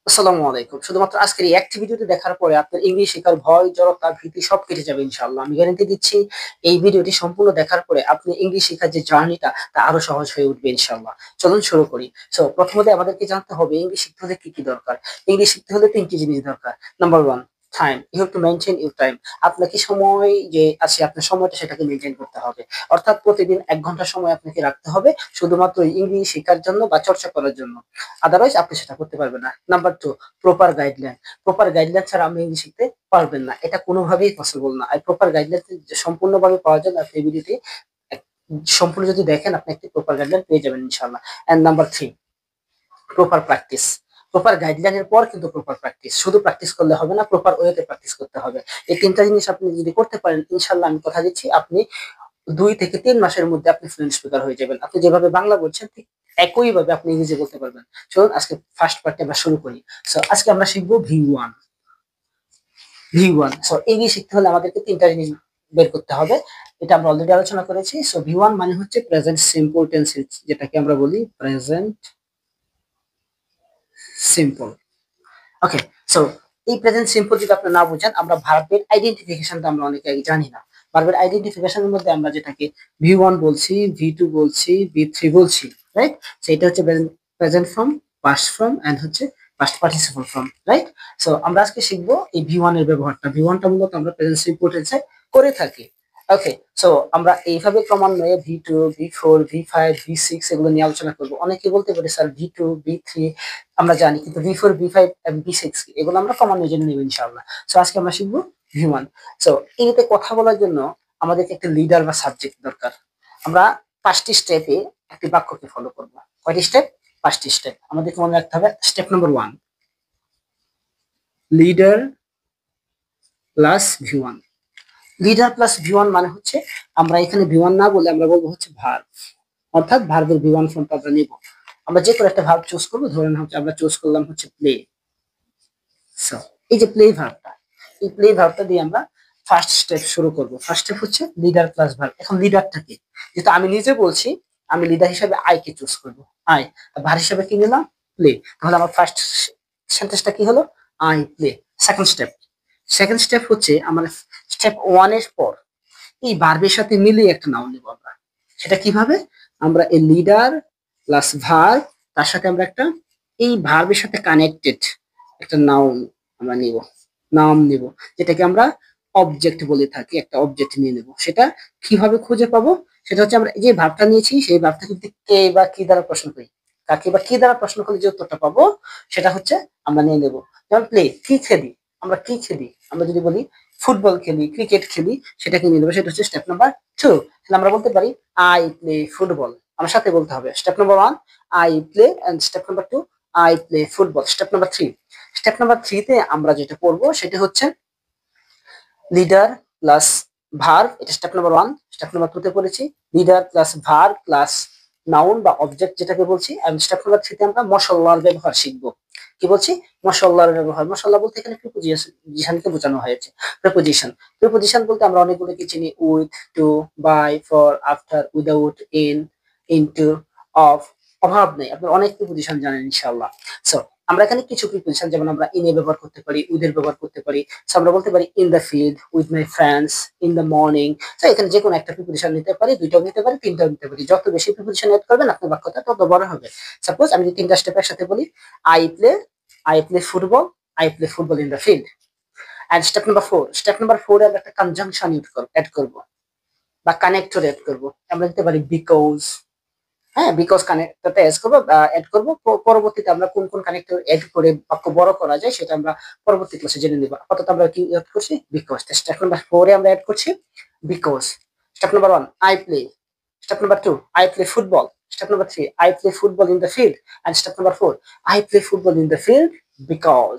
আসসালামু আলাইকুম। শুধুমাত্র আজকের এই একটি ভিডিওটি দেখার পরে আপনার ইংলিশ শেখার ভয়, জড়তা, ভীতি সব কেটে যাবে ইনশাআল্লাহ। আমি গ্যারান্টি দিচ্ছি এই ভিডিওটি সম্পূর্ণ দেখার পরে আপনি ইংলিশ শেখার যে জার্নিটা তা আরো সহজ হয়ে উঠবে ইনশাআল্লাহ। চলুন শুরু করি। প্রথমত আমাদেরকে জানতে হবে ইংলিশ শিখতে হলে কি দরকার? ইংলিশ শিখতে হলে ৩ টি জিনিস দরকার। Number 1 time. You have to maintain your time. আপনাকে সময় যে আছে আপনার সময়টা সেটাকে মেইনটেইন করতে হবে। অর্থাৎ প্রতিদিন ১ ঘন্টা সময় আপনাকে রাখতে হবে শুধুমাত্র ইংলিশ শেখার জন্য বা চর্চা করার জন্য। আদারওয়াইজ আপনি সেটা করতে পারবেন না। Number 2 proper guideline. Proper guideline ছাড়া আপনি ইংলিশ শিখতে পারবেন না। এটা কোনোভাবেই পসিবল না। আর প্রপার গাইডলাইন সম্পূর্ণভাবে পাওয়ার জন্য আপনি এই ভিডিওটি এক সম্পূর্ণ যদি দেখেন আপনি একটি প্রপার গাইডলাইন পেয়ে যাবেন ইনশাআল্লাহ। And number 3 proper practice. Proper গাইডলাইনের পর কিন্তু প্রপার প্র্যাকটিস। শুধু প্র্যাকটিস করলে হবে না, প্রপার ওয়েতে প্র্যাকটিস করতে হবে। এই ৩ টা জিনিস আপনি যদি করতে পারেন ইনশাআল্লাহ আমি কথা দিচ্ছি আপনি ২ থেকে ৩ মাসের মধ্যে আপনি ফ্লুয়েন্ট স্পিকার হয়ে যাবেন। আপনি যেভাবে বাংলা বলছেন ঠিক একইভাবে আপনি ইংরেজি বলতে পারবেন। চলুন আজকে ফার্স্ট পার্টে আমরা শুরু করি। আজকে আমরা শিখবো V1। V1 ইংলিশ শিখতে হলে আমাদেরকে ৩ টা জিনিস বের করতে হবে। এটা আমরা অলরেডি আলোচনা করেছি। V1 মানে হচ্ছে প্রেজেন্ট সিম্পল টেন্স যেটাকে আমরা বলি প্রেজেন্ট সিম্পল। ওকে, সো এই প্রেজেন্ট সিম্পল যদি আপনি না বুঝেন আমরা ভার্বের আইডেন্টিফিকেশনটা আমরা অনেকে আগে জানি না। ভার্বের আইডেন্টিফিকেশনের মধ্যে আমরা যেটাকে V1 বলছি, V2 বলছি, V3 বলছি, রাইট? এটা হচ্ছে present form, past form and হচ্ছে পাস্ট পার্টিসিপল ফর্ম, রাইট? আমরা আজকে শিখবো এই V1 এর ব্যবহারটা। V1টা মূলত আমরা প্রেজেন্ট সিম্পল টেন্সে করে থাকি। ওকে, আমরা এইভাবে ক্রমান্বয়ে V2, V4, V5, V6 এগুলো নিয়ে আলোচনা করব। অনেকে বলতে পারে স্যার V2, V3 আমরা জানি কিন্তু V4, V5 এবং V6 কি এগুলো আমরা ক্রমান্বয়ে জেনে নেব ইনশাআল্লাহ। আজকে আমরা শিখবো V1। এতে কথা বলার জন্য আমাদেরকে একটা লিডার বা সাবজেক্ট দরকার। আমরা ৫টি স্টেপে একটি বাক্যকে ফলো করব। কয়টি স্টেপ? ৫টি স্টেপ। আমাদেরকে মনে রাখতে হবে step number 1 leader plus V1। Leader plus V1 মানে হচ্ছে আমরা এখানে V1 না বলে আমরা বলবো হচ্ছে ভার্ব। অর্থাৎ ভার্বের V1 ফর্মটা আমরা নিব। আমরা যে কোনো একটা ভার্ব চুজ করব। ধরেন হচ্ছে আমরা চুজ করলাম হচ্ছে প্লে। সো এই যে প্লে ভার্বটা, এই প্লে ভার্বটা দিয়ে আমরা ফার্স্ট স্টেপ শুরু করব। ফার্স্ট স্টেপ হচ্ছে লিডার প্লাস ভার্ব। এখন লিডারটা কি? যেহেতু আমি নিজে বলছি আমি লিডার হিসেবে আই কে চুজ করব। আই ভার্ব হিসেবে কি নিলাম? প্লে। তাহলে আমার ফার্স্ট সেন্টেন্সটা কি হলো? I play. সেকেন্ড স্টেপ হচ্ছে আমার স্টেপ 1 এর পর এই ভার্বের সাথে মিলিয়ে একটা নাউন নিব আমরা। সেটা কিভাবে? আমরা এই লিডার প্লাস ভার্ব তার সাথে আমরা একটা এই ভার্বের সাথে কানেক্টেড একটা নাউন আমরা নিব, নাম নিব, যেটাকে আমরা অবজেক্ট বলে থাকি। একটা অবজেক্ট নিয়ে নেব। সেটা কিভাবে খুঁজে পাবো? সেটা হচ্ছে আমরা যে ভার্বটা নিয়েছি সেই ভার্বটা কিন্তু কে বা কি দ্বারা প্রশ্ন করি, কাকে বা কি দ্বারা প্রশ্ন করলে যে উত্তরটা পাবো সেটা হচ্ছে আমরা নিয়ে নেব। যেমন প্লে, কি খেলি? আমরা কি খেলি? আমরা যদি বলি ফুটবল খেলি, ক্রিকেট খেলি, সেটাকে নিয়ে নেবো। সেটা হচ্ছে স্টেপ নাম্বার 2। তাহলে আমরা বলতে পারি আই প্লে ফুটবল। আমার সাথে বলতে হবে step number 1 I play and step number 2 I play football. Step number 3 তে আমরা যেটা করব সেটা হচ্ছে লিডার প্লাস ভার্ব। এটা স্টেপ নাম্বার 1। স্টেপ নাম্বার 2 তে পড়েছি leader plus verb plus noun বা অবজেক্ট যেটাকে বলছি। এন্ড স্টেপ নাম্বার 3 তে আমরা মশলার ব্যবহার শিখব। কি বলছি? মশলার ব্যবহার। মশলা বলতে এখানে প্রিপোজিশনকে বোঝানো হয়েছে। প্রিপোজিশন বলতে আমরা অনেকগুলো কি চিনি with, to, by, for, after, without, in, into, of. অভাব নেই, আপনি অনেক প্রিপোজিশন জানেন ইনশাআল্লাহ। সো আমরা এখানে কিছু প্রিপোজিশন যেমন আমরা ইন এর ব্যবহার করতে পারি, উইথ এর ব্যবহার করতে পারি। আমরা বলতে পারি in the field, with my friends, in the morning. এখানে যে কোনো একটা প্রিপোজিশন নিতে পারি, দুইটাও নিতে পারি, তিনটাও নিতে পারি। যত বেশি প্রিপোজিশন এড করবেন আপনার বাক্যটা তত বড় হবে। সাপোজ আমি যদি তিনটা স্টেপ একসাথে বলি I play I play football, I play football in the field. And step number 4 এ আমরা একটা কনজাংশন এড করব বা কানেক্টর এড করব। আমরা দিতে পারি বিকজ। হ্যাঁ, বিকজ কানেক্টরটা এড করব। পরবর্তীতে আমরা কোন কোন কানেক্টর এড করে বাক্য বড় করা যায় সেটা আমরা পরবর্তী ক্লাসে জেনে নিব। আপাতত আমরা কি এড করছি? বিকজ। স্টেপ নাম্বার 4 এ আমরা এড করছি because. Step number 1 I play. Step number 2 I play football. Step number 3 I play football in the field. And step number 4 I play football in the field because.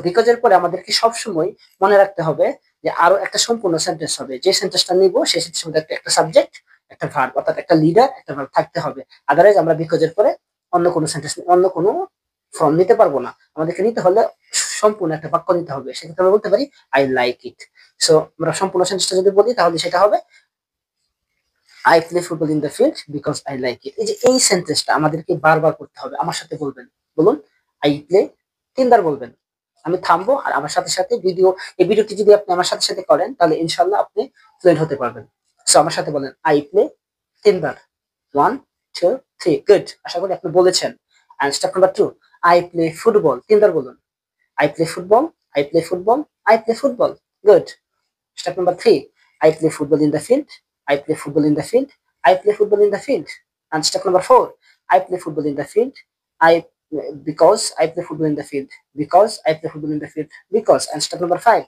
Because এর পরে আমাদেরকে সবসময় মনে রাখতে হবে যে আরো একটা সম্পূর্ণ সেন্টেন্স হবে। যে সেন্টেন্সটা নিব সেই সেন্টেন্সের মধ্যে একটা সাবজেক্ট, একটা ভার্ব, অর্থাৎ একটা লিডার, একটা ভার্ব থাকতে হবে। আদারওয়াইজ আমরা বিকজ এর পরে অন্য কোনো সেন্টেন্স, অন্য কোনো ফর্ম নিতে পারবো না। আমাদেরকে নিতে হলে সম্পূর্ণ একটা বাক্য নিতে হবে। সেক্ষেত্রে আমরা বলতে পারি আই লাইক ইট। আমরা সম্পূর্ণ সেন্টেন্সটা যদি বলি তাহলে সেটা হবে I play football in the field because I like ইট। এই যে এই সেন্টেন্সটা আমাদেরকে বারবার করতে হবে। আমার সাথে বলবেন, বলুন আই প্লে তিনবার বলবেন। আমি থামবো আর আমার সাথে সাথে এই ভিডিওটি যদি আপনি আমার সাথে সাথে করেন তাহলে ইনশাল্লাহ আপনি ফ্লুয়েন্ট হতে পারবেন। সো আমার সাথে বলেন আই প্লে তিনবার। 1 2 3 গুড। আশা করি আপনি বলেছেন। And step number 2 I play football তিনবার বলুন। I play football, I play football, I play football. Good. Step number 3 I play football in the field. I play football in the field. I play football in the field. And step number 4 I play football in the field. I because I play football in the field. Because I play football in the field. Because. And step number 5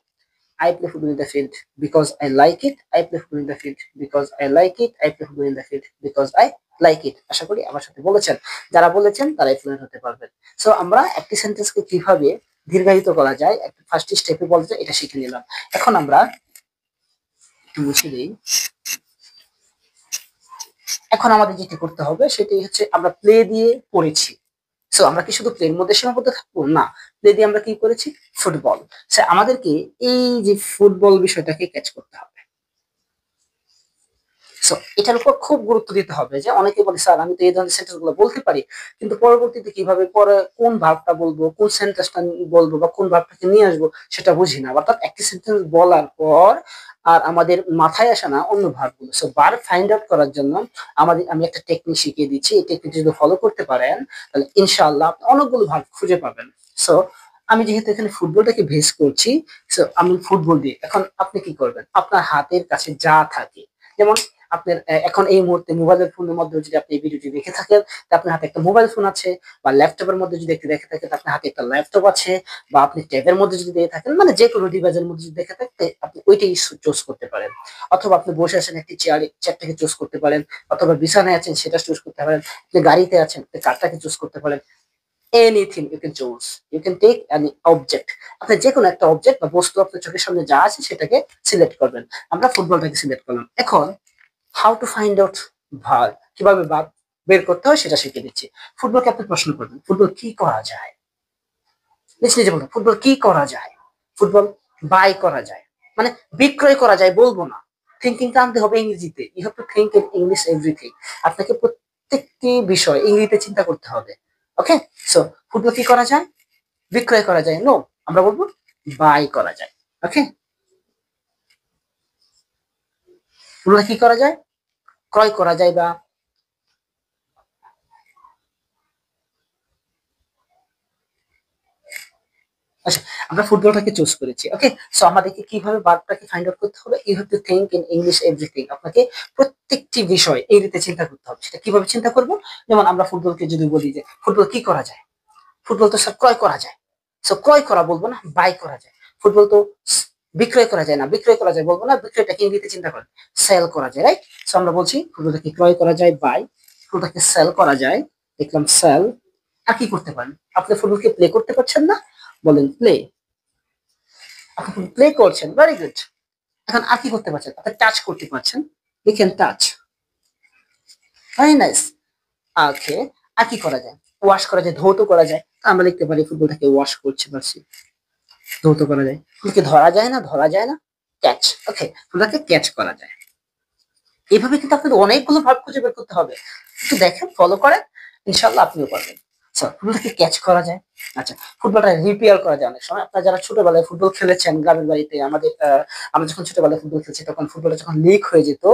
I play football in the field because I like it. I play football in the field because I like it. I play football in the field because I like it. আশা করি আমার সাথে বলেছেন। যারা বলেছেন তারাই fluent হতে পারবেন। So আমরা একটি সেন্টেন্সকে কিভাবে দীর্ঘায়িত করা যায়, একটা ফার্স্ট স্টেপে বলতে যায়, এটা শিখে নিলাম। এখন আমরা একটু মুছে দিই। এখন আমাদের যেটি করতে হবে সেটি হচ্ছে আমরা প্লে দিয়ে পড়েছি। সো আমরা কি শুধু প্লের মধ্যে সীমাবদ্ধ থাকবো না, প্লে দিয়ে আমরা কি করেছি ফুটবল। সো আমাদেরকে এই যে ফুটবল বিষয়টাকে ক্যাচ করতে হবে। সো এটার উপর খুব গুরুত্ব দিতে হবে যে অনেকে বলে স্যার আমি তো এই ধরনের সেন্টেন্স গুলো বলতে পারি কিন্তু পরবর্তীতে কিভাবে পরে কোন ভার্বটা বলবো, কোন সেন্টেন্সটা বলবো বা কোন ভার্বটাকে নিয়ে আসবো সেটা বুঝি না। অর্থাৎ একটি সেন্টেন্স বলার পর আর আমাদের মাথায় আসে না অন্য ভার্বগুলো। সো ভার্ব ফাইন্ড আউট করার জন্য আমি একটা টেকনিক শিখিয়ে দিচ্ছি। এই টেকনিক যদি ফলো করতে পারেন তাহলে ইনশাআল্লাহ আপনি অনেকগুলো ভার্ব খুঁজে পাবেন। সো আমি যেহেতু এখানে ফুটবলটাকে বেস করছি, সো আমি ফুটবল দিয়ে এখন আপনি কি করবেন, আপনার হাতের কাছে যা থাকে, যেমন আপনার এখন এই মুহূর্তে মোবাইলের ফোনের মধ্যে যদি আপনি এই ভিডিওটি দেখে থাকেন তা আপনার হাতে একটা মোবাইল ফোন আছে, বা ল্যাপটপের মধ্যে যদি একটু দেখে থাকেন আপনার হাতে একটা ল্যাপটপ আছে, বা আপনি ট্যাবের মধ্যে যদি দেখে থাকেন, মানে যে কোনো ডিভাইসের মধ্যে যদি দেখে থাকতে আপনি ওইটাই চুজ করতে পারেন। অথবা আপনি বসে আছেন একটি চেয়ারটাকে চুজ করতে পারেন, অথবা বিছানায় আছেন সেটা চুজ করতে পারেন, আপনি গাড়িতে আছেন আপনি কারটাকে চুজ করতে পারেন। Anything you can choose, you can take any object. আপনি যে কোনো একটা অবজেক্ট বা বস্তু আপনার চোখের সামনে যা আছে সেটাকে সিলেক্ট করবেন। আমরা ফুটবলটাকে সিলেক্ট করলাম। এখন how to find out verb, কিভাবে ভার্ব বের করতে হয় সেটা শিখে দিচ্ছি। ফুটবলকে আপনি প্রশ্ন করবেন ফুটবল কি করা যায়, নিজে বলুন ফুটবল কি করা যায়। ফুটবল বাই করা যায়, মানে বিক্রয় করা যায় বলবো না, থিঙ্কিংটা আনতে হবে ইংরেজিতে। You have to think in English everything. আপনাকে প্রত্যেকটি বিষয় ইংরেজিতে চিন্তা করতে হবে। ওকে, সো ফুটবল কি করা যায়, বিক্রয় করা যায়, নো, আমরা বলবো বাই করা যায়। ওকে, ফুটবল কি করা যায়, ক্রয় করা যায় বা আচ্ছা আমরা ফুটবলটাকে চুজ করেছি। ওকে, সো আমাদেরকে কিভাবে ভার্বটাকে ফাইন্ড আউট করতে হবে, you have to think in English everything. আপনাকে প্রত্যেকটি বিষয় এই রীতে চিন্তা করতে হবে। সেটা কিভাবে চিন্তা করব, যেমন আমরা ফুটবলকে যদি বলি যে ফুটবল কি করা যায়, ফুটবল তো স্যার ক্রয় করা যায়। সো ক্রয় করা বলবো না, বাই করা যায়। ফুটবল তো বিক্রয় করা যায় না, বিক্রয় করা যায় বলবো না, বিক্রয়টাকে ইংরেজিতে চিন্তা করেন সেল করা যায়, রাইট। সো আমরা বলছি ফুটবলটাকে ক্রয় করা যায় বাই, ফুটবলটাকে সেল করা যায়, দেখলাম সেল। আর কি করতে পারেন, আপনি ফুটবলকে প্লে করতে পারছেন না, বলেন প্লে। আপনি প্লে করছেন, ভেরি গুড। এখন আর কি করতে পারছেন, আপনি টাচ করতে পারছেন, লিখেন টাচ, ভেরি নাইস। ওকে, আর কি করা যায়, ওয়াশ করা যায়, ধৌত করা যায়। আমরা লিখতে পারি ফুটবলটাকে ওয়াশ করছে পারছি, ধৌত করা যায়। ফুলকে ধরা যায় না, ধরা যায় না, ক্যাচ। ওকে, ফুলটাকে ক্যাচ করা যায়। এইভাবে কিন্তু আপনাদের অনেকগুলো ভাব খুঁজে বের করতে হবে। একটু দেখেন, ফলো করেন, ইনশাল্লাহ আপনিও পারবেন। ফুটবলটাকে ক্যাচ করা যায়। আচ্ছা, ফুটবলটা রিপেয়ার করা যায়। অনেক সময় আপনারা যারা ছোটবেলায় ফুটবল খেলেছেন গ্রামের বাড়িতে, আমরা যখন ছোটবেলায় ফুটবল খেলছি তখন ফুটবলটা যখন লিক হয়ে যেত,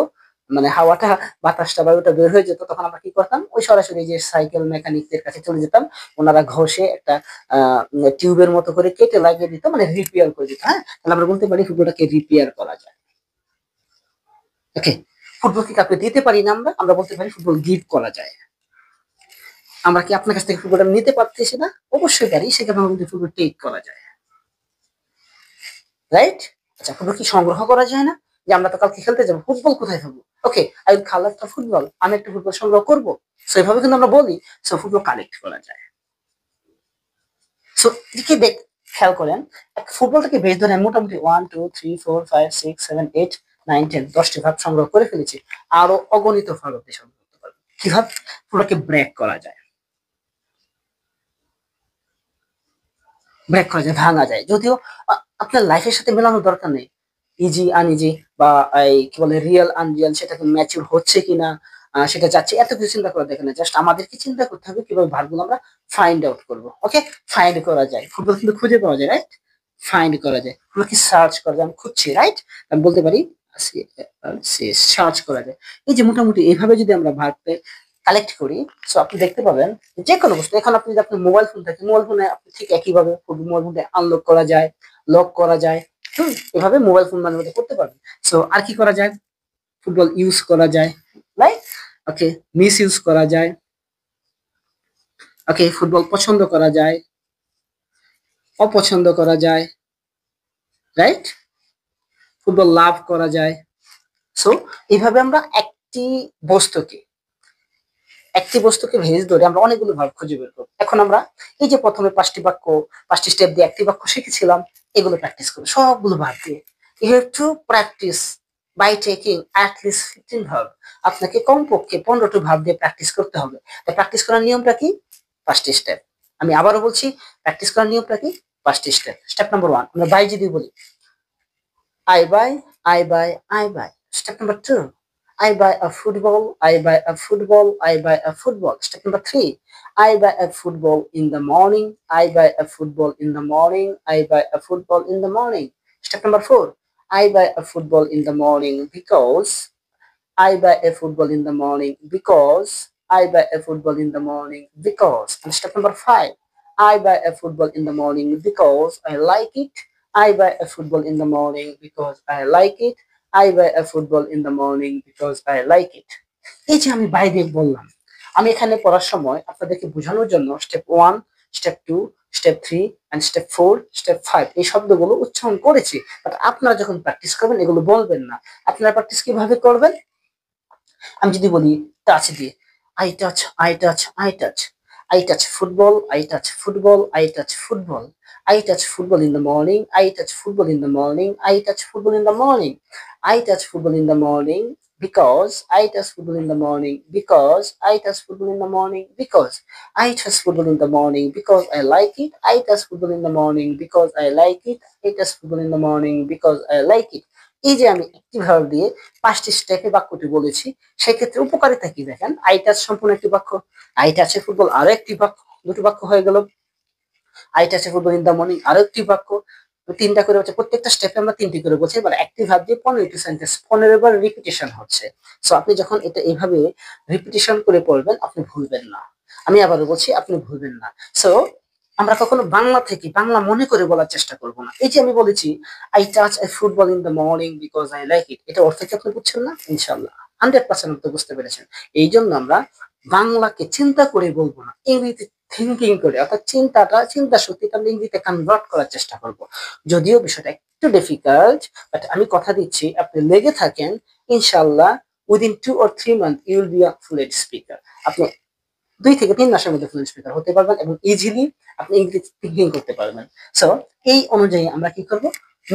মানে হাওয়াটা বাতাসটা বায়ুটা বের হয়ে যেত, তখন আমরা কি করতাম, ওই সরাসরি যে সাইকেল মেকানিকদের কাছে চলে যেতাম, ওনারা ঘষে একটা টিউবের মতো করে কেটে লাগিয়ে দিত, মানে রিপেয়ার করে দিত। হ্যাঁ, তাহলে আমরা বলতে পারি ফুটবলটাকে রিপেয়ার করা যায়। ওকে, ফুটবল কি কাউকে দিতে পারি না, আমরা বলতে পারি ফুটবল গিফট করা যায়। আমরা কি আপনার কাছ থেকে ফুটবলটা নিতে পারতেছি না, অবশ্যই পারি, সেখানে আমাদের ফুটবল টেক করা যায়, রাইট। আচ্ছা, ফুটবল কি সংগ্রহ করা যায় না, যে আমরা তো কালকে খেলতে যাবো, ফুটবল কোথায় থাকবো, okay I will collect the football, আমি একটা ফুটবল সংগ্রহ করবো। সো এভাবে কিন্তু আমরা বলি। সো ফুটবল কালেক্ট করা যায়। সো এদিকে খেয়াল করেন, ফুটবলটাকে বেশ ধরে মোটামুটি 1 2 3 4 5 6 7 8 9 10 10টি ভাগ সংগ্রহ করে ফেলেছি। আরো অগণিত ভাগ আপনি সংগ্রহ করতে পারবেন। কিভাবে ফুটবলকে ব্রেক করা যায়, ব্রেক করা যায়, ভাঙা যায়। যদিও আপনার লাইফের সাথে মেলানোর দরকার নেই, ইজি আনইজি বা এই কি বলে রিয়েল আনরিয়েল, সেটাকে ম্যাচিউর হচ্ছে কিনা, সেটা যাচ্ছে, এত কিছু চিন্তা করা দেখে না, জাস্ট আমাদেরকে চিন্তা করতে হবে কিভাবে ভার্বগুলো আমরা ফাইন্ড আউট করবো। ওকে, ফাইন্ড করা যায়, ফুটবল কিন্তু খুঁজে পাওয়া যায়, রাইট? ফাইন্ড করা যায়, আমরা কি সার্চ করা যায়, আমি খুঁজছি, রাইট? আমি বলতে পারি সার্চ করা যায়। এই যে মোটামুটি এইভাবে যদি আমরা ভার্বকে কালেক্ট করি, সো আপনি দেখতে পাবেন যে কোনো বস্তু, এখন আপনি যদি আপনার মোবাইল ফোন থাকে, মোবাইল ফোনে আপনি ঠিক একইভাবে মোবাইল ফোনটা আনলক করা যায়, লক করা যায়, এভাবে মোবাইল ফোন মানে করতে পারবেন। সো আর কি করা যায়, ফুটবল ইউজ করা যায়, রাইট? ওকে, মিস ইউজ করা যায়, ওকে, ফুটবল পছন্দ করা যায়, অপছন্দ করা যায়, রাইট? ফুটবল লাভ করা যায়। সো এইভাবে আমরা বস্তুকে একটি বস্তুকে ভেজ ধরে আমরা অনেকগুলো ভার্ব খুঁজে বের করবো। এখন আমরা এই যে প্রথমে 5টি স্টেপ দিয়ে একটি বাক্য শিখেছিলাম, এগুলো প্র্যাকটিস করবো সবগুলো ভার্ব দিয়ে। You have to practice by taking at least 15 verb. আপনাকে কমপক্ষে 15টি ভার্ব দিয়ে প্র্যাকটিস করতে হবে। প্র্যাকটিস করার নিয়মটা কি? 5টি স্টেপ। আমি আবারও বলছি, প্র্যাকটিস করার নিয়মটা কি? 5টি স্টেপ। স্টেপ নাম্বার 1, আমরা বাই যদি বলি, I buy, I buy, I buy. Step number 2, I buy a football, I buy a football, I buy a football. Step number 3, I buy a football in the morning, I buy a football in the morning, I buy a football in the morning. Step number 4, I buy a football in the morning because I buy a football in the morning because I buy a football in the morning because. And step number 5, I buy a football in the morning because I like it. I buy a football in the morning because I like it. I buy a football in the morning because I like it. এই যে আমি by দিয়ে বললাম, আমি এখানে পড়ার সময় আপনাদেরকে বোঝানোর জন্য step 1, step 2, step 3 and step 4, step 5 এই শব্দগুলো উচ্চারণ করেছি। বাট আপনারা যখন প্র্যাকটিস করবেন এগুলো বলবেন না। আপনারা প্র্যাকটিস কিভাবে করবেন? আমি যদি বলি টাচ দিয়ে, I touch, I touch, I touch, I touch football, I touch football, I touch football, I touch football in the morning, I touch football in the morning, I touch football in the morning, I touch football in the morning because I touch football in the morning, because I touch football in the morning, because I touch football in the morning because I like it, I touch football in the morning because I like it, I touch football in the morning because I like it. এই যে আমি একটি verb দিয়ে 5টি স্টেপে বাক্যটি বলেছি, সেক্ষেত্রে উপকারিতা কি দেখেন, আই টাচ সম্পূর্ণ একটি বাক্য, আই টাচে ফুটবল আরো একটি বাক্য, দুটো বাক্য হয়ে গেল, আই টাচে ফুটবল ইন দ্য মর্নিং আরো একটি বাক্য, 3টা করে হচ্ছে, প্রত্যেকটা স্টেপে আমরা 3টি করে বলছি। এবার একটি ভার্ব দিয়ে 15টি সেন্টেন্স, 15 বার রিপিটেশন হচ্ছে। সো আপনি যখন এটা এইভাবে রিপিটেশন করে পড়বেন আপনি ভুলবেন না। আমি আবারও বলছি, আপনি ভুলবেন না। সো আমরা কখনো বাংলা থেকে বাংলা মনে করে বলার চেষ্টা করব না। এই যে আমি বলেছি I touch A football in the morning because I like ইট, এটা অর্থ কি আপনি বুঝছেন না? ইনশাআল্লাহ 100% আপনি বুঝতে পেরেছেন। এই জন্য আমরা বাংলাকে চিন্তা করে বলবো না, ইংরেজিতে থিঙ্কিং করে, অর্থাৎ চিন্তা শক্তিটা আমরা ইংরেজিতে কনভার্ট করার চেষ্টা করব। যদিও বিষয়টা একটু ডিফিকাল্ট, বাট আমি কথা দিচ্ছি আপনি লেগে থাকেন, ইনশাআল্লাহ within 2 or 3 months you will be a fluent speaker. আপনি 2 থেকে 3 মাসের মধ্যে ফ্লুয়েন্ট স্পিকার হতে পারবেন এবং ইজিলি আপনি ইংরেজি থিঙ্কিং করতে পারবেন। সো এই অনুযায়ী আমরা কি করব,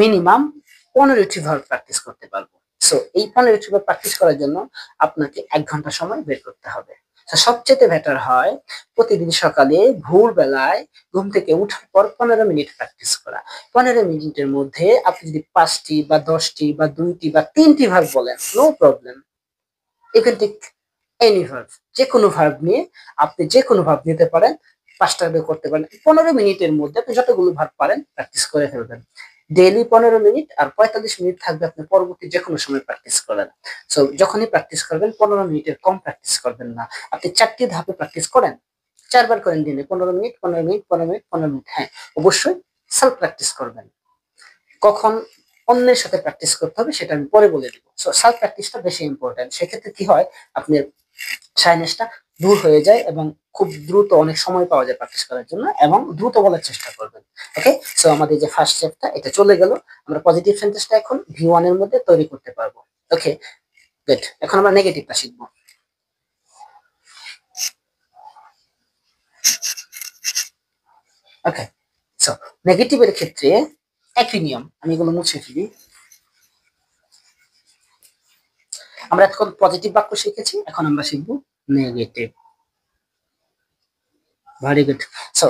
মিনিমাম 15টি ভার্ব প্র্যাকটিস করতে পারবো। সো এই 15টি ভার্ব প্র্যাকটিস করার জন্য আপনাকে 1 ঘন্টা সময় বের করতে হবে। সবচেয়ে বেটার হয় প্রতিদিন সকালে ভোরবেলায় ঘুম থেকে উঠার পর 15 মিনিট প্র্যাকটিস করা। 15 মিনিটের মধ্যে আপনি যদি 5টি বা 10টি বা 2টি বা 3টি ভার্ব বলেন, no problem, you can take any verb, যে কোনো ভার্ব নিয়ে আপনি যে কোনো ভার্ব নিতে পারেন, 5টা করতে পারেন। 15 মিনিটের মধ্যে আপনি যতগুলো ভার্ব পারেন প্র্যাকটিস করে ফেলবেন। ডেইলি 15 মিনিট আর 45 মিনিট থাকবে আপনি পরবর্তী যে কোনো সময় প্র্যাকটিস করেন। সো যখনই প্র্যাকটিস করবেন 15 মিনিটের কম প্র্যাকটিস করবেন না। আপনি 4টি ধাপে প্র্যাকটিস করেন, 4 বার করেন দিনে 15 মিনিট 15 মিনিট 15 মিনিট 15 মিনিট। হ্যাঁ, অবশ্যই সেলফ প্র্যাকটিস করবেন। কখন অন্যের সাথে প্র্যাকটিস করতে হবে সেটা আমি পরে বলে দিব। সো সেলফ প্র্যাকটিসটা বেশি ইম্পর্টেন্ট। সেক্ষেত্রে কি হয়, আপনার শাইনেসটা দূর হয়ে যায় এবং খুব দ্রুত অনেক সময় পাওয়া যায় প্র্যাকটিস করার জন্য এবং দ্রুত বলার চেষ্টা করবেন। ওকে, সো আমাদের যে ফার্স্ট স্টেপটা এটা চলে গেল, আমরা পজিটিভ সেন্টেন্সটা এখন V1 এর মধ্যে তৈরি করতে পারবো। ওকে, গুড। এখন আমরা নেগেটিভটা শিখবো। ওকে, সো নেগেটিভের ক্ষেত্রে একই নিয়ম, আমি এগুলো মুছে ফেলি। আমরা এখন পজিটিভ বাক্য শিখেছি, এখন আমরা শিখবো নেগেটিভ। Very good. সো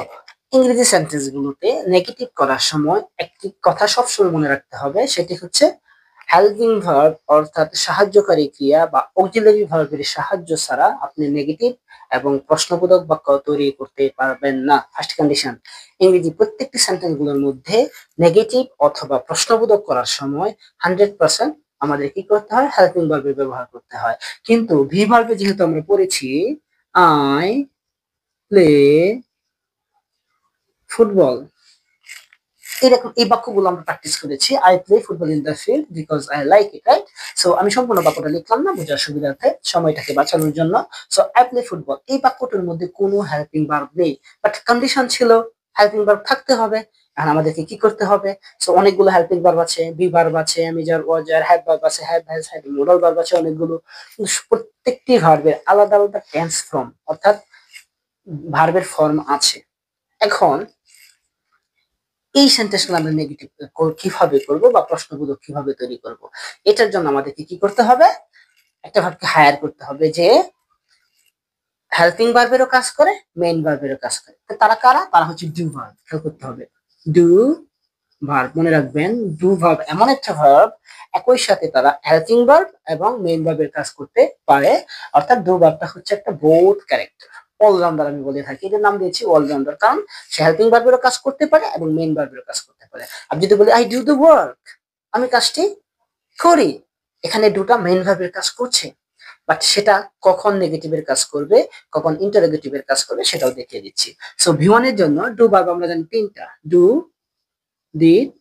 ইংরেজি সেন্টেন্স গুলোতে নেগেটিভ করার সময় একটি কথা সবসময় মনে রাখতে হবে, সেটি হচ্ছে হেল্পিং ভার্ব অর্থাৎ সাহায্যকারী ক্রিয়া বা অক্সিলারি ভার্বের সাহায্য ছাড়া আপনি নেগেটিভ এবং প্রশ্নবোধক বাক্য তৈরি করতে পারবেন না। ফার্স্ট কন্ডিশন, ইংরেজি প্রত্যেকটি সেন্টেন্স গুলোর মধ্যে নেগেটিভ অথবা প্রশ্নবোধক করার সময় 100% আমাদের কি করতে হয়, হেল্পিং ভার্বের ব্যবহার করতে হয়। কিন্তু ভি ভার্বে যেহেতু আমরা পড়েছি আই প্লে ফুটবল, এরকম এই বাক্যগুলো আমরা প্র্যাকটিস করেছি। I play football in the field because I like it, right? So আমি সম্পূর্ণ বাক্যটা লিখলাম না বোঝার সুবিধার্থে, সময়টাকে বাঁচানোর জন্য। সো আই প্লে ফুটবল, এই বাক্যটার মধ্যে কোনো হেল্পিং ভার্ব নেই, বাট কন্ডিশন ছিল হেল্পিং ভার্ব থাকতে হবে। এখন আমাদেরকে কি করতে হবে? সো অনেকগুলো হেল্পিং ভার্ব আছে, বি ভার্ব আছে, মেজর ওয়াজার, হ্যাভ ভার্ব আছে, have has had, modal verb আছে অনেকগুলো। প্রত্যেকটি ভার্বের আলাদা আলাদা টেন্স ফর্ম অর্থাৎ ভার্বের ফর্ম আছে। এখন এই সেন্টেন্সগুলো আমরা নেগেটিভ কিভাবে করব বা প্রশ্নবোধক কিভাবে তৈরি করব, এটার জন্য আমাদেরকে কি করতে হবে? একটা ভার্বকে হায়ার করতে হবে যে হেল্পিং ভার্বেরও কাজ করে, মেইন ভার্বেরও কাজ করে। তারা কারা? তারা হচ্ছে ডু ভার্ব। খেয়াল করতে হবে, ডু ভার্ব, মনে রাখবেন ডু ভার্ব এমন একটা ভার্ব একই সাথে তারা হেল্পিং ভার্ব এবং মেইন ভার্বের কাজ করতে পারে। অর্থাৎ ডু ভার্বটা হচ্ছে একটা বোথ ক্যারেক্টার, অলরাউন্ডার আমি বলে থাকি, এটার নাম দিয়েছি অলরাউন্ডার, কারণ সে হেল্পিং ভার্বেরও কাজ করতে পারে এবং মেইন ভার্বেরও কাজ করতে পারে। আমি যদি বলি আই ডু দ্য ওয়ার্ক, আমি কাজটি করি, এখানে দুটা মেইন ভার্বের কাজ করছে, বাট সেটা কখন নেগেটিভের কাজ করবে, কখন ইন্টারোগেটিভের কাজ করবে সেটাও দেখিয়ে দিচ্ছি। সো ভি1 এর জন্য ডু ভার্ব আমরা জানি তিনটা, ডু, ডিড,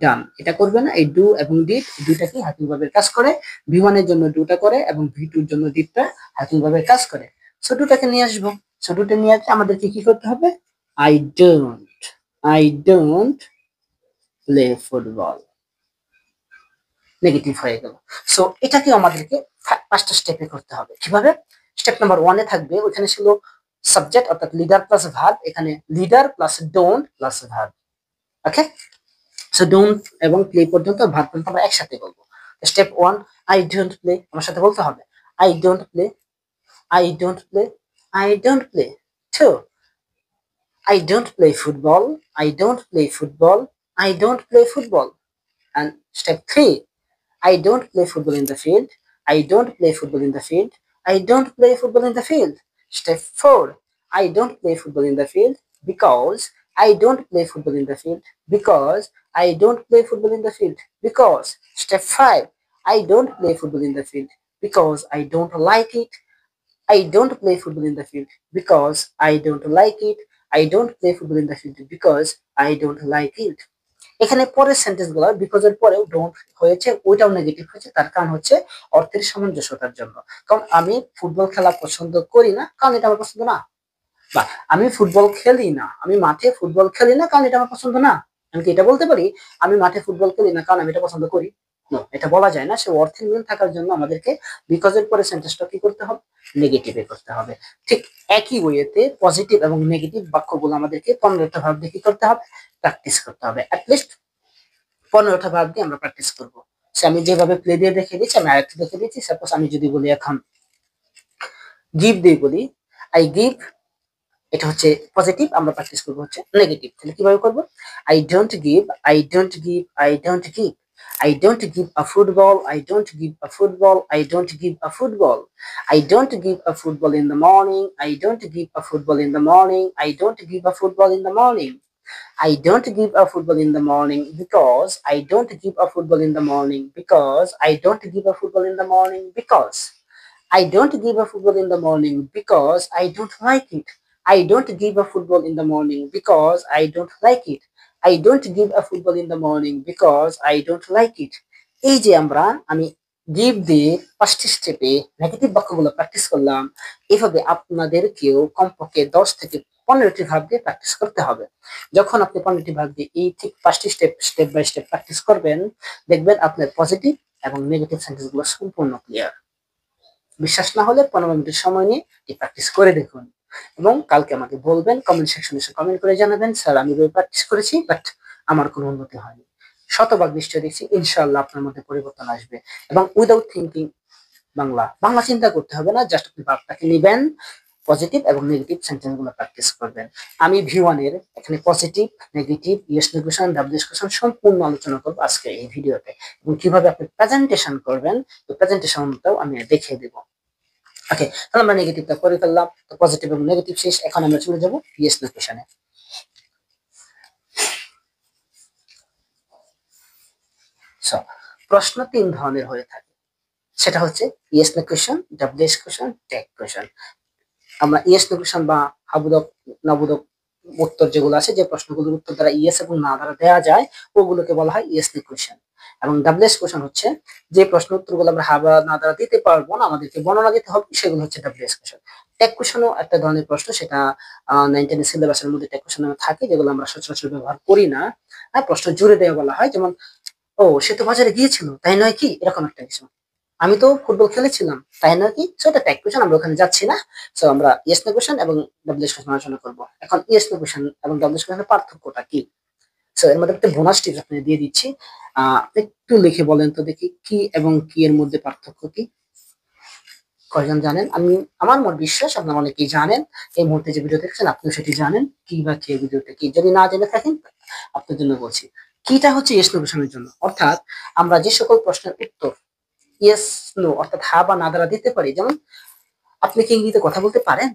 ডান। এটা করবে না, এই ডু এবং ডিড দুইটা কি হেল্পিং ভার্বের কাজ করে। ভি1 এর জন্য ডুটা করে এবং ভি2 এর জন্য ডিডটা হেল্পিং ভার্বের কাজ করে। সো ডুটাকে নিয়ে আসবো, সো ডুটা নিয়ে আসলে আমাদেরকে কি করতে হবে? I don't, I don't play football, negative হয়ে গেল। সো এটাকে আমাদেরকে পাঁচটা স্টেপে করতে হবে। কিভাবে? স্টেপ নাম্বার 1 এ থাকবে, ওখানে ছিল সাবজেক্ট অর্থাৎ লিডার প্লাস ভার্ব, এখানে leader plus don't plus verb. Okay, so don't এবং প্লে পর্যন্ত ভার্ব পর্যন্ত আমরা একসাথে বলবো। স্টেপ 1, আই ডোন্ট প্লে, আমার সাথে বলতে হবে I don't play, I don't play, I don't play. 2, I don't play football, I don't play football, I don't play football. And step 3, I don't play football in the field, I don't play football in the field, I don't play football in the field. Step 4, I don't play football in the field because I don't play football in the field because I don't play football in the field because. Step 5, I don't play football in the field because I don't like it, I don't play football in the field because I don't like it, I don't play football in the field because I don't like it. এখানে পরের সেন্টেন্সগুলো because এর পরেও don't হয়েছে, ওইটাও negative হয়েছে, তার কারণ হচ্ছে অর্থের সামঞ্জস্যতার জন্য। কারণ আমি ফুটবল খেলা পছন্দ করি না কারণ এটা আমার পছন্দ না, বা আমি ফুটবল খেলি না, আমি মাঠে ফুটবল খেলি না কারণ এটা আমার পছন্দ না। আমি কি এটা বলতে পারি আমি মাঠে ফুটবল খেলি না কারণ আমি এটা পছন্দ করি? নো, এটা বলা যায় না। সে অর্থের মিল থাকার জন্য আমাদেরকে বিকজ এর পরে সেন্টেন্সটা কি করতে হবে? নেগেটিভে করতে হবে। ঠিক একই ওয়েতে পজিটিভ এবং নেগেটিভ বাক্যগুলো আমাদেরকে 15টা ভার্ব দিয়ে কি করতে হবে? প্র্যাকটিস করতে হবে। অ্যাটলিস্ট 15টা ভার্ব দিয়ে আমরা প্র্যাকটিস করবো। সে আমি যেভাবে প্লে দিয়ে দেখে দিচ্ছি, আমি আরেকটু দেখে দিচ্ছি। সাপোজ আমি যদি বলি এখন গিভ দিয়ে বলি আই গিভ, এটা হচ্ছে পজিটিভ, আমরা প্র্যাকটিস করবো হচ্ছে নেগেটিভ। তাহলে কিভাবে করব? I don't give, I don't give, I don't give, I don't give a football, I don't give a football, I don't give a football, I don't give a football in the morning, I don't give a football in the morning, I don't give a football in the morning, I don't give a football in the morning because I don't give a football in the morning because I don't give a football in the morning because I don't give a football in the morning because I don't like it. I don't give a football in the morning because I don't like it. I don't give a football in the morning because I don't like it. এই যে আমি give দিয়ে first স্টেপে negative বাক্যগুলো practice করলাম, এভাবে আপনাদেরকেও কমপক্ষে 10 থেকে 15টি ভাগ দিয়ে প্র্যাকটিস করতে হবে। যখন আপনি 15টি ভাগ দিয়ে এই ঠিক first step by step practice করবেন, দেখবেন আপনার পজিটিভ এবং নেগেটিভ সেন্টেন্সগুলো সম্পূর্ণ ক্লিয়ার। বিশ্বাস না হলে 15 মিনিটের সময় নিয়ে প্র্যাকটিস করে দেখুন এবং কালকে আমাকে বলবেন, কমেন্ট সেকশনে এসে কমেন্ট করে জানাবেন স্যার আমি প্র্যাকটিস করেছি বাট আমার কোনো উন্নতি হয়নি। শতভাগ নিশ্চয় দেখছি ইনশাআল্লাহ আপনার মধ্যে পরিবর্তন আসবে। এবং উইদাউট থিঙ্কিং বাংলা চিন্তা করতে হবে না, জাস্ট আপনি ভার্বটাকে নেবেন, পজিটিভ এবং নেগেটিভ সেন্টেন্স গুলো প্র্যাকটিস করবেন। আমি V1 এর এখানে positive, negative, yes no question, WS question সম্পূর্ণ আলোচনা করব আজকে এই ভিডিওতে, এবং কিভাবে আপনি প্রেজেন্টেশন করবেন তো প্রেজেন্টেশনটাও আমি দেখিয়ে দেব। ওকে, তাহলে আমরা নেগেটিভটা করে ফেললাম, তো পজিটিভ এবং নেগেটিভ শেষ। এখন আমরা চলে যাব ইয়েস নো কোয়েশ্চনে। সো প্রশ্ন 3 ধরনের হয়ে থাকে, সেটা হচ্ছে yes no question, WS question, tag question. আমরা ইয়েস নো কোয়েশ্চন বা হাবোধক নবোধক উত্তর যেগুলো আছে, যে প্রশ্নগুলোর উত্তর দ্বারা ইয়েস এবং না দ্বারা দেওয়া যায়, ওগুলোকে বলা হয় ইয়েস নো কোয়েশ্চন। এবং ডাব্লিউএস কোয়েশ্চন হচ্ছে যে প্রশ্ন উত্তরগুলো আমরা হা বা না দ্বারা দিতে পারবো না, আমাদেরকে বর্ণনা দিতে হবে, সেগুলো হচ্ছে ডাব্লিউএস কোয়েশ্চন। টেক কোয়েশ্চনও একটা ধরনের প্রশ্ন, সেটা 9 10 সিলেবাসের মধ্যে টেক কোয়েশ্চন থাকে, যেগুলো আমরা সচরাচর ব্যবহার করি না। আর প্রশ্ন জুড়ে দেওয়া বলা হয়, যেমন ও সে তো বাজারে গিয়েছিল তাই নয় কি, এরকম একটা কিছু। আমি তো ফুটবল খেলেছিলাম তাই নয় কি, সো এটা টেক কোয়েশ্চন, আমরা ওখানে যাচ্ছি না। সো আমরা ইয়েস নো কোয়েশ্চন এবং ডাব্লিউএস কোয়েশ্চন আলোচনা করব। এখন ইয়েস নো কোয়েশ্চন এবং ডাব্লিউএস কোয়েশ্চনের পার্থক্যটা কি? সো এর মধ্যে একটা বোনাস টিপস আপনাদের দিয়ে দিচ্ছি, আপনি একটু লিখে বলেন তো দেখি, কি এবং কি এর মধ্যে পার্থক্য কি? কয়জন জানেন? আমি আমার মোট বিশ্বাস আপনারা অনেকেই জানেন, এই মুহূর্তে যে ভিডিও দেখছেন আপনিও সেটি জানেন, কি বা কি ভিডিওটা কি। যদি না জেনে থাকেন আপনার জন্য বলছি, কিটা হচ্ছে ইয়েস নো কোয়েশ্চনের জন্য, অর্থাৎ আমরা যে সকল প্রশ্নের উত্তর ইয়েস নো অর্থাৎ হ্যাঁ বা না দ্বারা দিতে পারি। যেমন আপনি কি ইংরেজিতে কথা বলতে পারেন?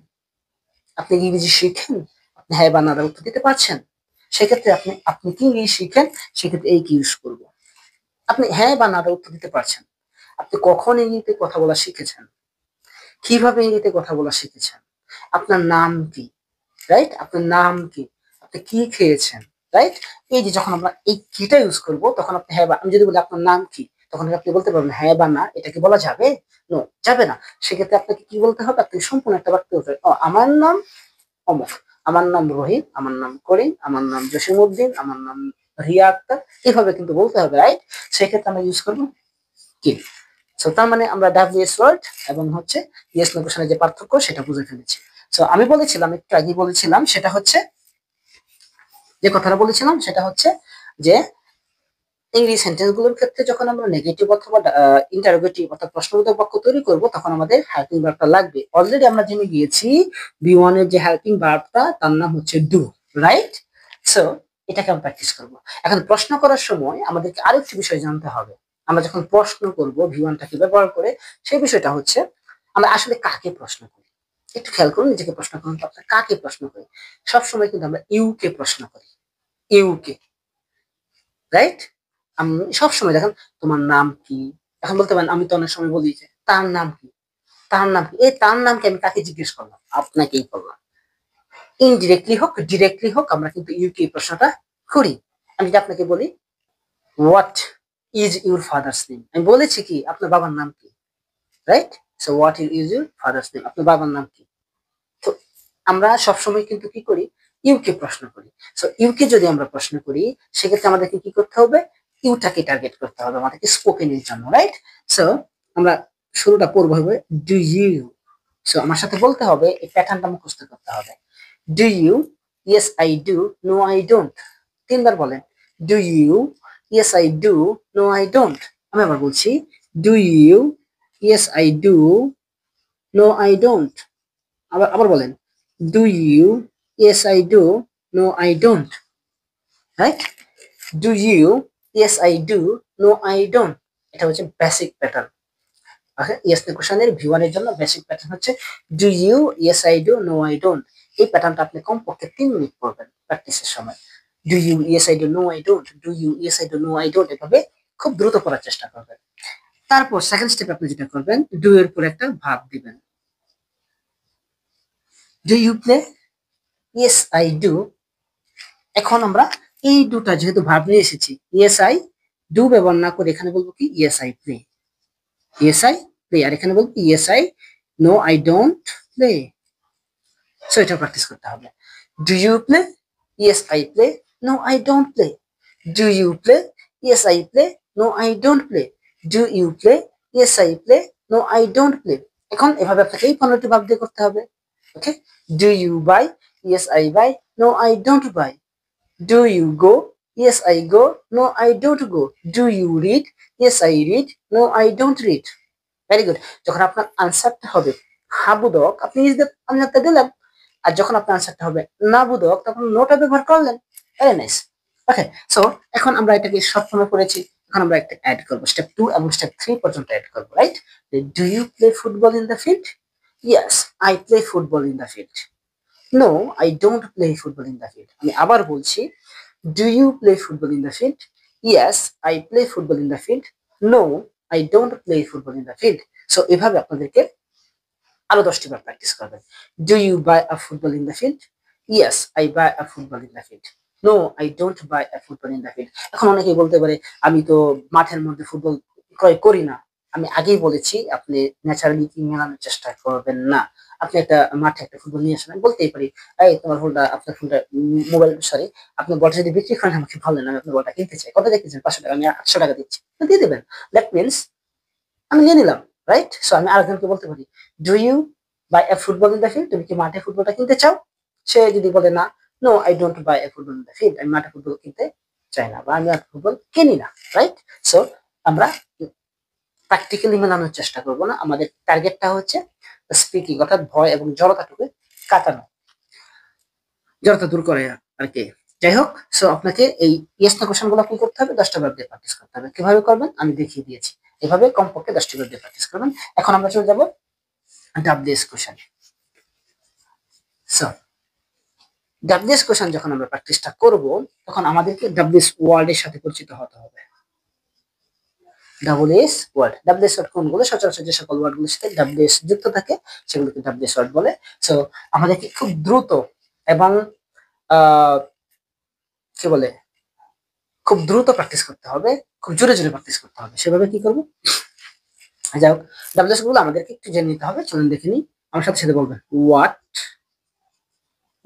আপনি কি ইংরেজি শিখেন? আপনি হ্যাঁ বা না দ্বারা উত্তর দিতে পারছেন? সেক্ষেত্রে আপনি আপনি কি ইংরেজি শিখেন, সেক্ষেত্রে এই কি ইউজ করব। আপনি হ্যাঁ বা না দ্বারা উত্তর দিতে পারছেন, আপনি কখন ইংরেজিতে কথা বলা শিখেছেন, কিভাবে ইংরেজিতে কথা বলা শিখেছেন, আপনার নাম কি, রাইট? আপনার নাম কি, আপনি কি খেয়েছেন, রাইট? এই যে যখন আমরা এই কিটা ইউজ করব, তখন আপনি হ্যাঁ বা, আমি যদি বলি আপনার নাম কি, তখন আপনি বলতে পারবেন হ্যাঁ বা না, এটা কি বলা যাবে? নো, যাবে না। সেক্ষেত্রে আপনাকে কি বলতে হবে? আপনি সম্পূর্ণ একটা বাক্য বলতে হবে, ও আমার নাম অমুক, আমার নাম রহিম, আমার নাম করিম, আমার নাম জসিমউদ্দিন, আমার নাম রিয়া আক্তার, এভাবে কিন্তু বলতে হবে, রাইট? সেক্ষেত্রে আমরা ইউজ করবো কি। সো তার মানে আমরা ডাব্লিউএস ওয়ার্ড এবং হচ্ছে ইয়েস নো কোশ্চেনের যে পার্থক্য সেটা বুঝে ফেলেছি। সো আমি বলেছিলাম একটু আগে বলেছিলাম, সেটা হচ্ছে যে কথাটা বলেছিলাম সেটা হচ্ছে যে ইংরেজি সেন্টেন্স গুলোর ক্ষেত্রে যখন আমরা নেগেটিভ অথবা ইন্টারোগেটিভ অর্থাৎ প্রশ্নবোধক বাক্য তৈরি করব, তখন আমাদের হেল্পিং ভার্বটা লাগবে। অলরেডি আমরা জেনে গিয়েছি B1 এর যে হেল্পিং ভার্বটা তার নাম হচ্ছে ডু, রাইট? সো এটাকে আমরা প্র্যাকটিস করব। এখন প্রশ্ন করার সময় আমাদেরকে আরেকটি বিষয় জানতে হবে। আমরা যখন প্রশ্ন করব V1টাকে ব্যবহার করে, সেই বিষয়টা হচ্ছে আমরা আসলে কাকে প্রশ্ন করি। একটু খেয়াল করুন, নিজেকে প্রশ্ন করুন তো, আপনার কাকে প্রশ্ন করি? সবসময় কিন্তু আমরা ইউ কে প্রশ্ন করি, ইউ কে, রাইট? আমি সবসময় দেখেন, তোমার নাম কি? এখন বলতে পারেন, আমি তো অনেক সময় বলি যে তার নাম কি, তার নাম কি। এই তার নাম কি আমি কাকে জিজ্ঞেস করলাম? আপনাকেই করলাম। ইনডিরেক্টলি হোক ডিরেক্টলি হোক, আমরা কিন্তু ইউকে প্রশ্নটা করি। আমি যদি আপনাকে বলি what is your father's name, আমি বলেছি কি আপনার বাবার নাম কি, right? So what is your father's name, আপনার বাবার নাম কি। তো আমরা সবসময় কিন্তু কি করি, ইউকে প্রশ্ন করি। সো ইউকে যদি আমরা প্রশ্ন করি, সেক্ষেত্রে আমাদেরকে কি করতে হবে? ইউটাকে টার্গেট করতে হবে আমাদেরকে স্পোকেনের জন্য, রাইট? সো আমরা শুরুটা পড়বো হবে ডু ইউ। সো আমার সাথে বলতে হবে, এই প্যাটার্নটা মুখস্থ করতে হবে। Do you, yes I do, no I don't. তিনবার বলেন, do you, yes I do, no I don't. আমি আবার বলছি, do you, yes I do, no I don't. আবার আবার বলেন, do you, yes I do, no I don't, right? Do you, yes I do, no I don't. এটা হচ্ছে basic pattern. Yes no কোশ্চেনের V1 এর জন্য বেসিক প্যাটার্ন হচ্ছে do you, yes I do, no I don't. এই প্যাটার্নটা আপনি কমপক্ষে 3 মিনিট পড়বেন প্র্যাকটিসের সময়। Do you, yes I do, no I don't, do you, yes I do, no I don't, এভাবে খুব দ্রুত করার চেষ্টা করবেন। তারপর সেকেন্ড স্টেপ আপনি যেটা করবেন, ডু এর পরে একটা ভার্ব দিবেন। Do you play? Yes I do. এখন আমরা এই দুটা যেহেতু ভার্ব নিয়ে এসেছি, ইয়েস আই ডু ব্যবহার না করে এখানে বলবো কি yes I play, yes I play. আর এখানে বলবো yes I, no I don't play. So এটা প্র্যাকটিস করতে হবে। Do you play? Yes I play, no I don't play. Do you play? Yes I play, no I don't play. Do you play? Yes I play, no I don't play. এখন এভাবে আপনাকে এই 15টি ভাব দিয়ে করতে হবে। Okay? Do you buy? Yes I by, no I don't buy. Do you go? Yes I go, no I don't go. Do you read? Yes I read, no I don't read. Very good. যখন আপনার আনসারটা হবে হাবুদক আপনি আনসারটা দিলেন, আর যখন আপনার আনসারটা হবে নাবুদক তখন নোটা ব্যবহার করলেন। Very nice. ওকে, সো এখন আমরা এটাকে শর্ট ফর্মে করেছি, এখন আমরা একটা অ্যাড করবো, স্টেপ 2 এবং স্টেপ 3 পর্যন্ত অ্যাড করবো, right? Do you play football in the field? Yes, I play football in the field. No, I don't play football in the field. আমি আবার বলছি, do you play football in the field? Yes, I play football in the field. No, I don't play football in the field. So এভাবে আপনাদেরকে আরো 10টি বার practice করবেন। Do you buy a football in the field? Yes, I buy a football in the field. No, I don't buy a football in the field. এখন অনেকেই বলতে পারে আমি তো মাঠের মধ্যে ফুটবল ক্রয় করি না। আমি আগেই বলেছি আপনি ন্যাচারালি মেলানোর চেষ্টা করবেন না। আপনি একটা মাঠে একটা ফুটবল নিয়ে আসেন, আমি বলতেই পারি এই তোমার ফুলটা, আপনার ফুলটা মোবাইল, সরি আপনার বলটা যদি বিক্রি করেন আমাকে বলেন, আমি আপনার বলটা কিনতে চাই, কত দেখতেছেন? 500 টাকা, আমি 800 টাকা দিচ্ছি, দিয়ে দেবেন। দ্যাট মিনস আমি নিয়ে নিলাম, রাইট? সো আমি আরেকজনকে বলতে পারি do you buy a football in the field? তুমি কি মাঠে ফুটবলটা কিনতে চাও? সে যদি বলে না, no I don't buy a football in the field, আমি মাঠে ফুটবল কিনতে চাই না বা আমি মাঠে ফুটবল কিনি না, রাইট? সো আমরা প্র্যাকটিক্যালি মেলানোর চেষ্টা করবো না, আমাদের টার্গেটটা হচ্ছে স্পিকিং, অর্থাৎ ভয় এবং জড়তাটুকু কাটানো, জড়তা দূর করে আর কি। যাই হোক, সো আপনাকে এই ইয়েস না কোশ্চেন গুলো কি করতে হবে? 10টা বার দিয়ে প্র্যাকটিস করতে হবে। কিভাবে করবেন আমি দেখিয়ে দিয়েছি, এভাবে কমপক্ষে 10টি বার দিয়ে প্র্যাকটিস করবেন। এখন আমরা চলে যাবো WS question. So WS question যখন আমরা প্র্যাকটিসটা করব, তখন আমাদেরকে ডাব্লিউএস ওয়ার্ডের সাথে পরিচিত হতে হবে। ডাব্লিউএস ওয়ার্ড, ডাব্লিউএস ওয়ার্ড কোনগুলো? সচরাচর যে সকল ওয়ার্ডগুলোর সাথে ডাব্লিউএস যুক্ত থাকে সেগুলোকে ডাব্লিউএস ওয়ার্ড বলে। সো আমাদেরকে খুব দ্রুত এবং কি বলে, খুব দ্রুত প্র্যাকটিস করতে হবে, খুব জোরে জোরে প্র্যাকটিস করতে হবে। সেভাবে কি করবো? যাই হোক, ডাব্লিউএস গুলো আমাদেরকে একটু জেনে নিতে হবে, চলুন দেখে নিই। আমার সাথে সাথে বলবেন what,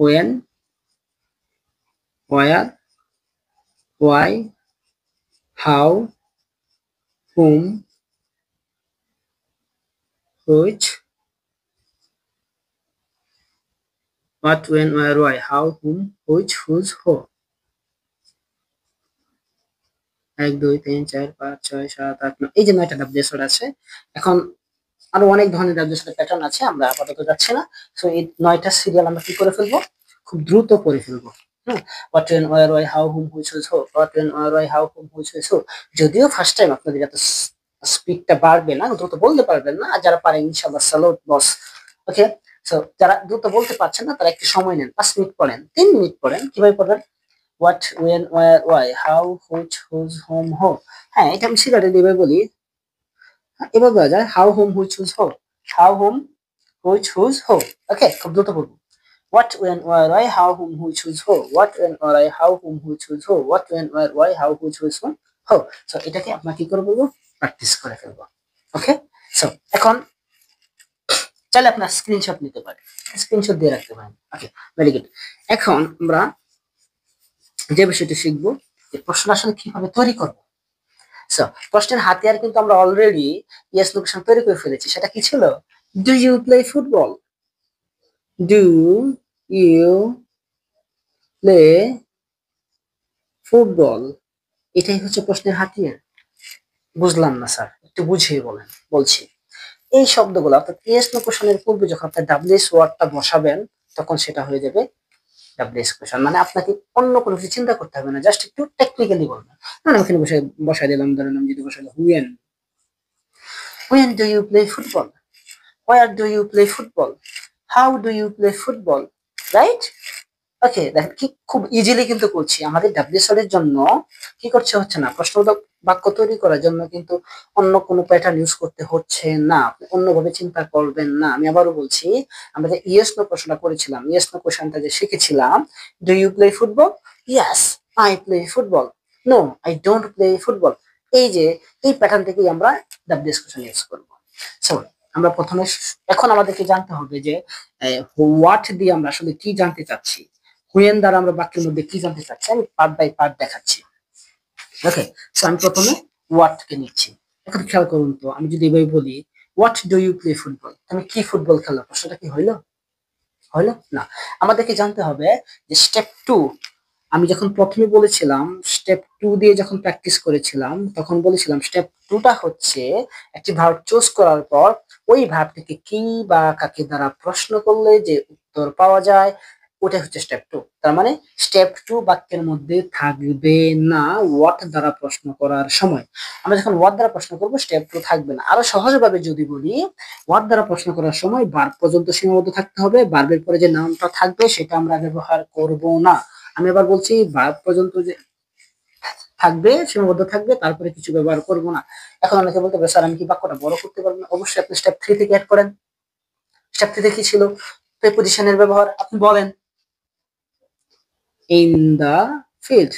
when, where, why, how, whom, which, what, when, where, why, how, whom, which, whose, who। 1 2 3 4 5 6 7 8 9, এই যে 9টা ডাব্লিউএস ওয়ার্ড আছে। এখন আরো অনেক ধরনের ডাব্লিউএস ওয়ার্ড প্যাটার্ন আছে, আমরা আপাতত যাচ্ছি না। সো এই 9টা সিরিয়াল আমরা কি করে ফেলবো? খুব দ্রুত পড়ে ফেলবো। What, when, where, why, how, whom, which, whose, who. What, when, where, why, how, whom, which, whose, who. যদিও ফার্স্ট টাইম আপনাদের এত স্পিডটা বাড়বে না, দ্রুত বলতে পারবেন না, আর যারা পারেন ইনশাআল্লাহ স্যালুট বস। ওকে, সো যারা দ্রুত বলতে পারছেন না তারা একটু সময় নেন, 5 মিনিট পড়েন, 3 মিনিট পড়েন। কিভাবে পড়বেন? What, when, where, why, how, which, whose, whom, who. হ্যাঁ, এটা আমি সিগারেট দিয়ে বলি, এবার বলা যায় how, whom, which, whose, who. How, whom, which, whose, who. Okay, খুব দ্রুত বলবো। What, when, where, why, how, whom, who, choose, who. What, when, where, why, how, whom, who, choose, who. What, when, where, why, how, who, choose, who. হো, so এটাকে আমরা কি করে বলবো? Practice করে ফেলবো। ওকে, সো এখন চাইলে আপনার স্ক্রিনশট নিতে পারেন, স্ক্রিনশট দিয়ে রাখতে পারেন। ওকে, ভেরি গুড। এখন আমরা যে বিষয়টি শিখবো, যে প্রশ্ন আসলে কিভাবে তৈরি করবো। সো প্রশ্নের হাতিয়ার কিন্তু আমরা অলরেডি ইয়েস নো কোশ্চেন তৈরি করে ফেলেছি। সেটা কি ছিল? Do you play football? Do you play football? এটাই হচ্ছে প্রশ্নের হাতিয়ার। বুঝলাম না স্যার, একটু বুঝিয়ে বলেন। বলছি, এই শব্দগুলো অর্থাৎ ইয়েস নো কোশ্চেনের পূর্বে যখন আপনি ডাব্লিউএস ওয়ার্ডটা বসাবেন, তখন সেটা হয়ে যাবে ডাব্লিউএস কোশ্চেন। মানে আপনাকে অন্য কোনো কিছু চিন্তা করতে হবে না, জাস্ট একটু টেকনিক্যালি বলবেন। আমি এখানে বসাই দিলাম, ধরেন আমি যদি বসাই when, when do you play football? Where do you play football? How do you play football? Right? Okay, দেখেন কি খুব ইজিলি কিন্তু করছি। আমাদের ডাব্লিউএস এর জন্য কি করতে হচ্ছে না, প্রশ্নবোধক বাক্য তৈরি করার জন্য কিন্তু অন্য কোনো প্যাটার্ন ইউজ করতে হচ্ছে না, আপনি অন্যভাবে চিন্তা করবেন না। আমি আবারও বলছি, আমরা যে ইয়েস নো প্রশ্নটা করেছিলাম, ইয়েস নো কোশ্চেনটা যে শিখেছিলাম, do you play football? Yes, I play football. No, I don't play football. এই যে এই প্যাটার্ন থেকেই আমরা ডাব্লিউএস কোশ্চেন ইউজ করব। সো আমরা প্রথমে, এখন আমাদেরকে জানতে হবে যে হোয়াট দিয়ে আমরা আসলে কি জানতে চাচ্ছি, হুয়েন দ্বারা আমরা বাক্যের মধ্যে কি জানতে চাচ্ছি, আমি পার্ট বাই পার্ট দেখাচ্ছি। ওকে, সো আমি প্রথমে হোয়াট কে নিচ্ছি। এখন খেয়াল করুন তো, আমি যদি এভাবে বলি what do you play football, তুমি কি ফুটবল খেলো, প্রশ্নটা কি হইলো? হইলো না। আমাদেরকে জানতে হবে যে স্টেপ 2, আমি যখন প্রথমে বলেছিলাম স্টেপ 2 দিয়ে যখন প্র্যাকটিস করেছিলাম তখন বলেছিলাম স্টেপ 2টা হচ্ছে একটি ভার্ব চুজ করার পর ওই ভার্বটিকে কি বা কাকে দ্বারা প্রশ্ন করলে যে উত্তর পাওয়া যায় ওটাই হচ্ছে স্টেপ 2। তার মানে স্টেপ 2 বাক্যের মধ্যে থাকবে না হোয়াট দ্বারা প্রশ্ন করার সময়। আমরা যখন হোয়াট দ্বারা প্রশ্ন করব স্টেপ 2 থাকবে না। আরো সহজভাবে যদি বলি, হোয়াট দ্বারা প্রশ্ন করার সময় ভার্ব পর্যন্ত সীমাবদ্ধ থাকতে হবে, ভার্বের পরে যে নাউনটা থাকবে সেটা আমরা ব্যবহার করব না। আমি আবার বলছি ভার্ব পর্যন্ত যে থাকবে সীমাবদ্ধ থাকবে, তারপরে কিছু ব্যবহার করব না। এখন অনেকে বলতে পারে স্যার আমি কি বাক্যটা বড় করতে পারবো না? অবশ্যই আপনি স্টেপ 3 থেকে অ্যাড করেন। স্টেপ 3 কি ছিল? প্রিপোজিশনের ব্যবহার। আপনি বলেন in the field,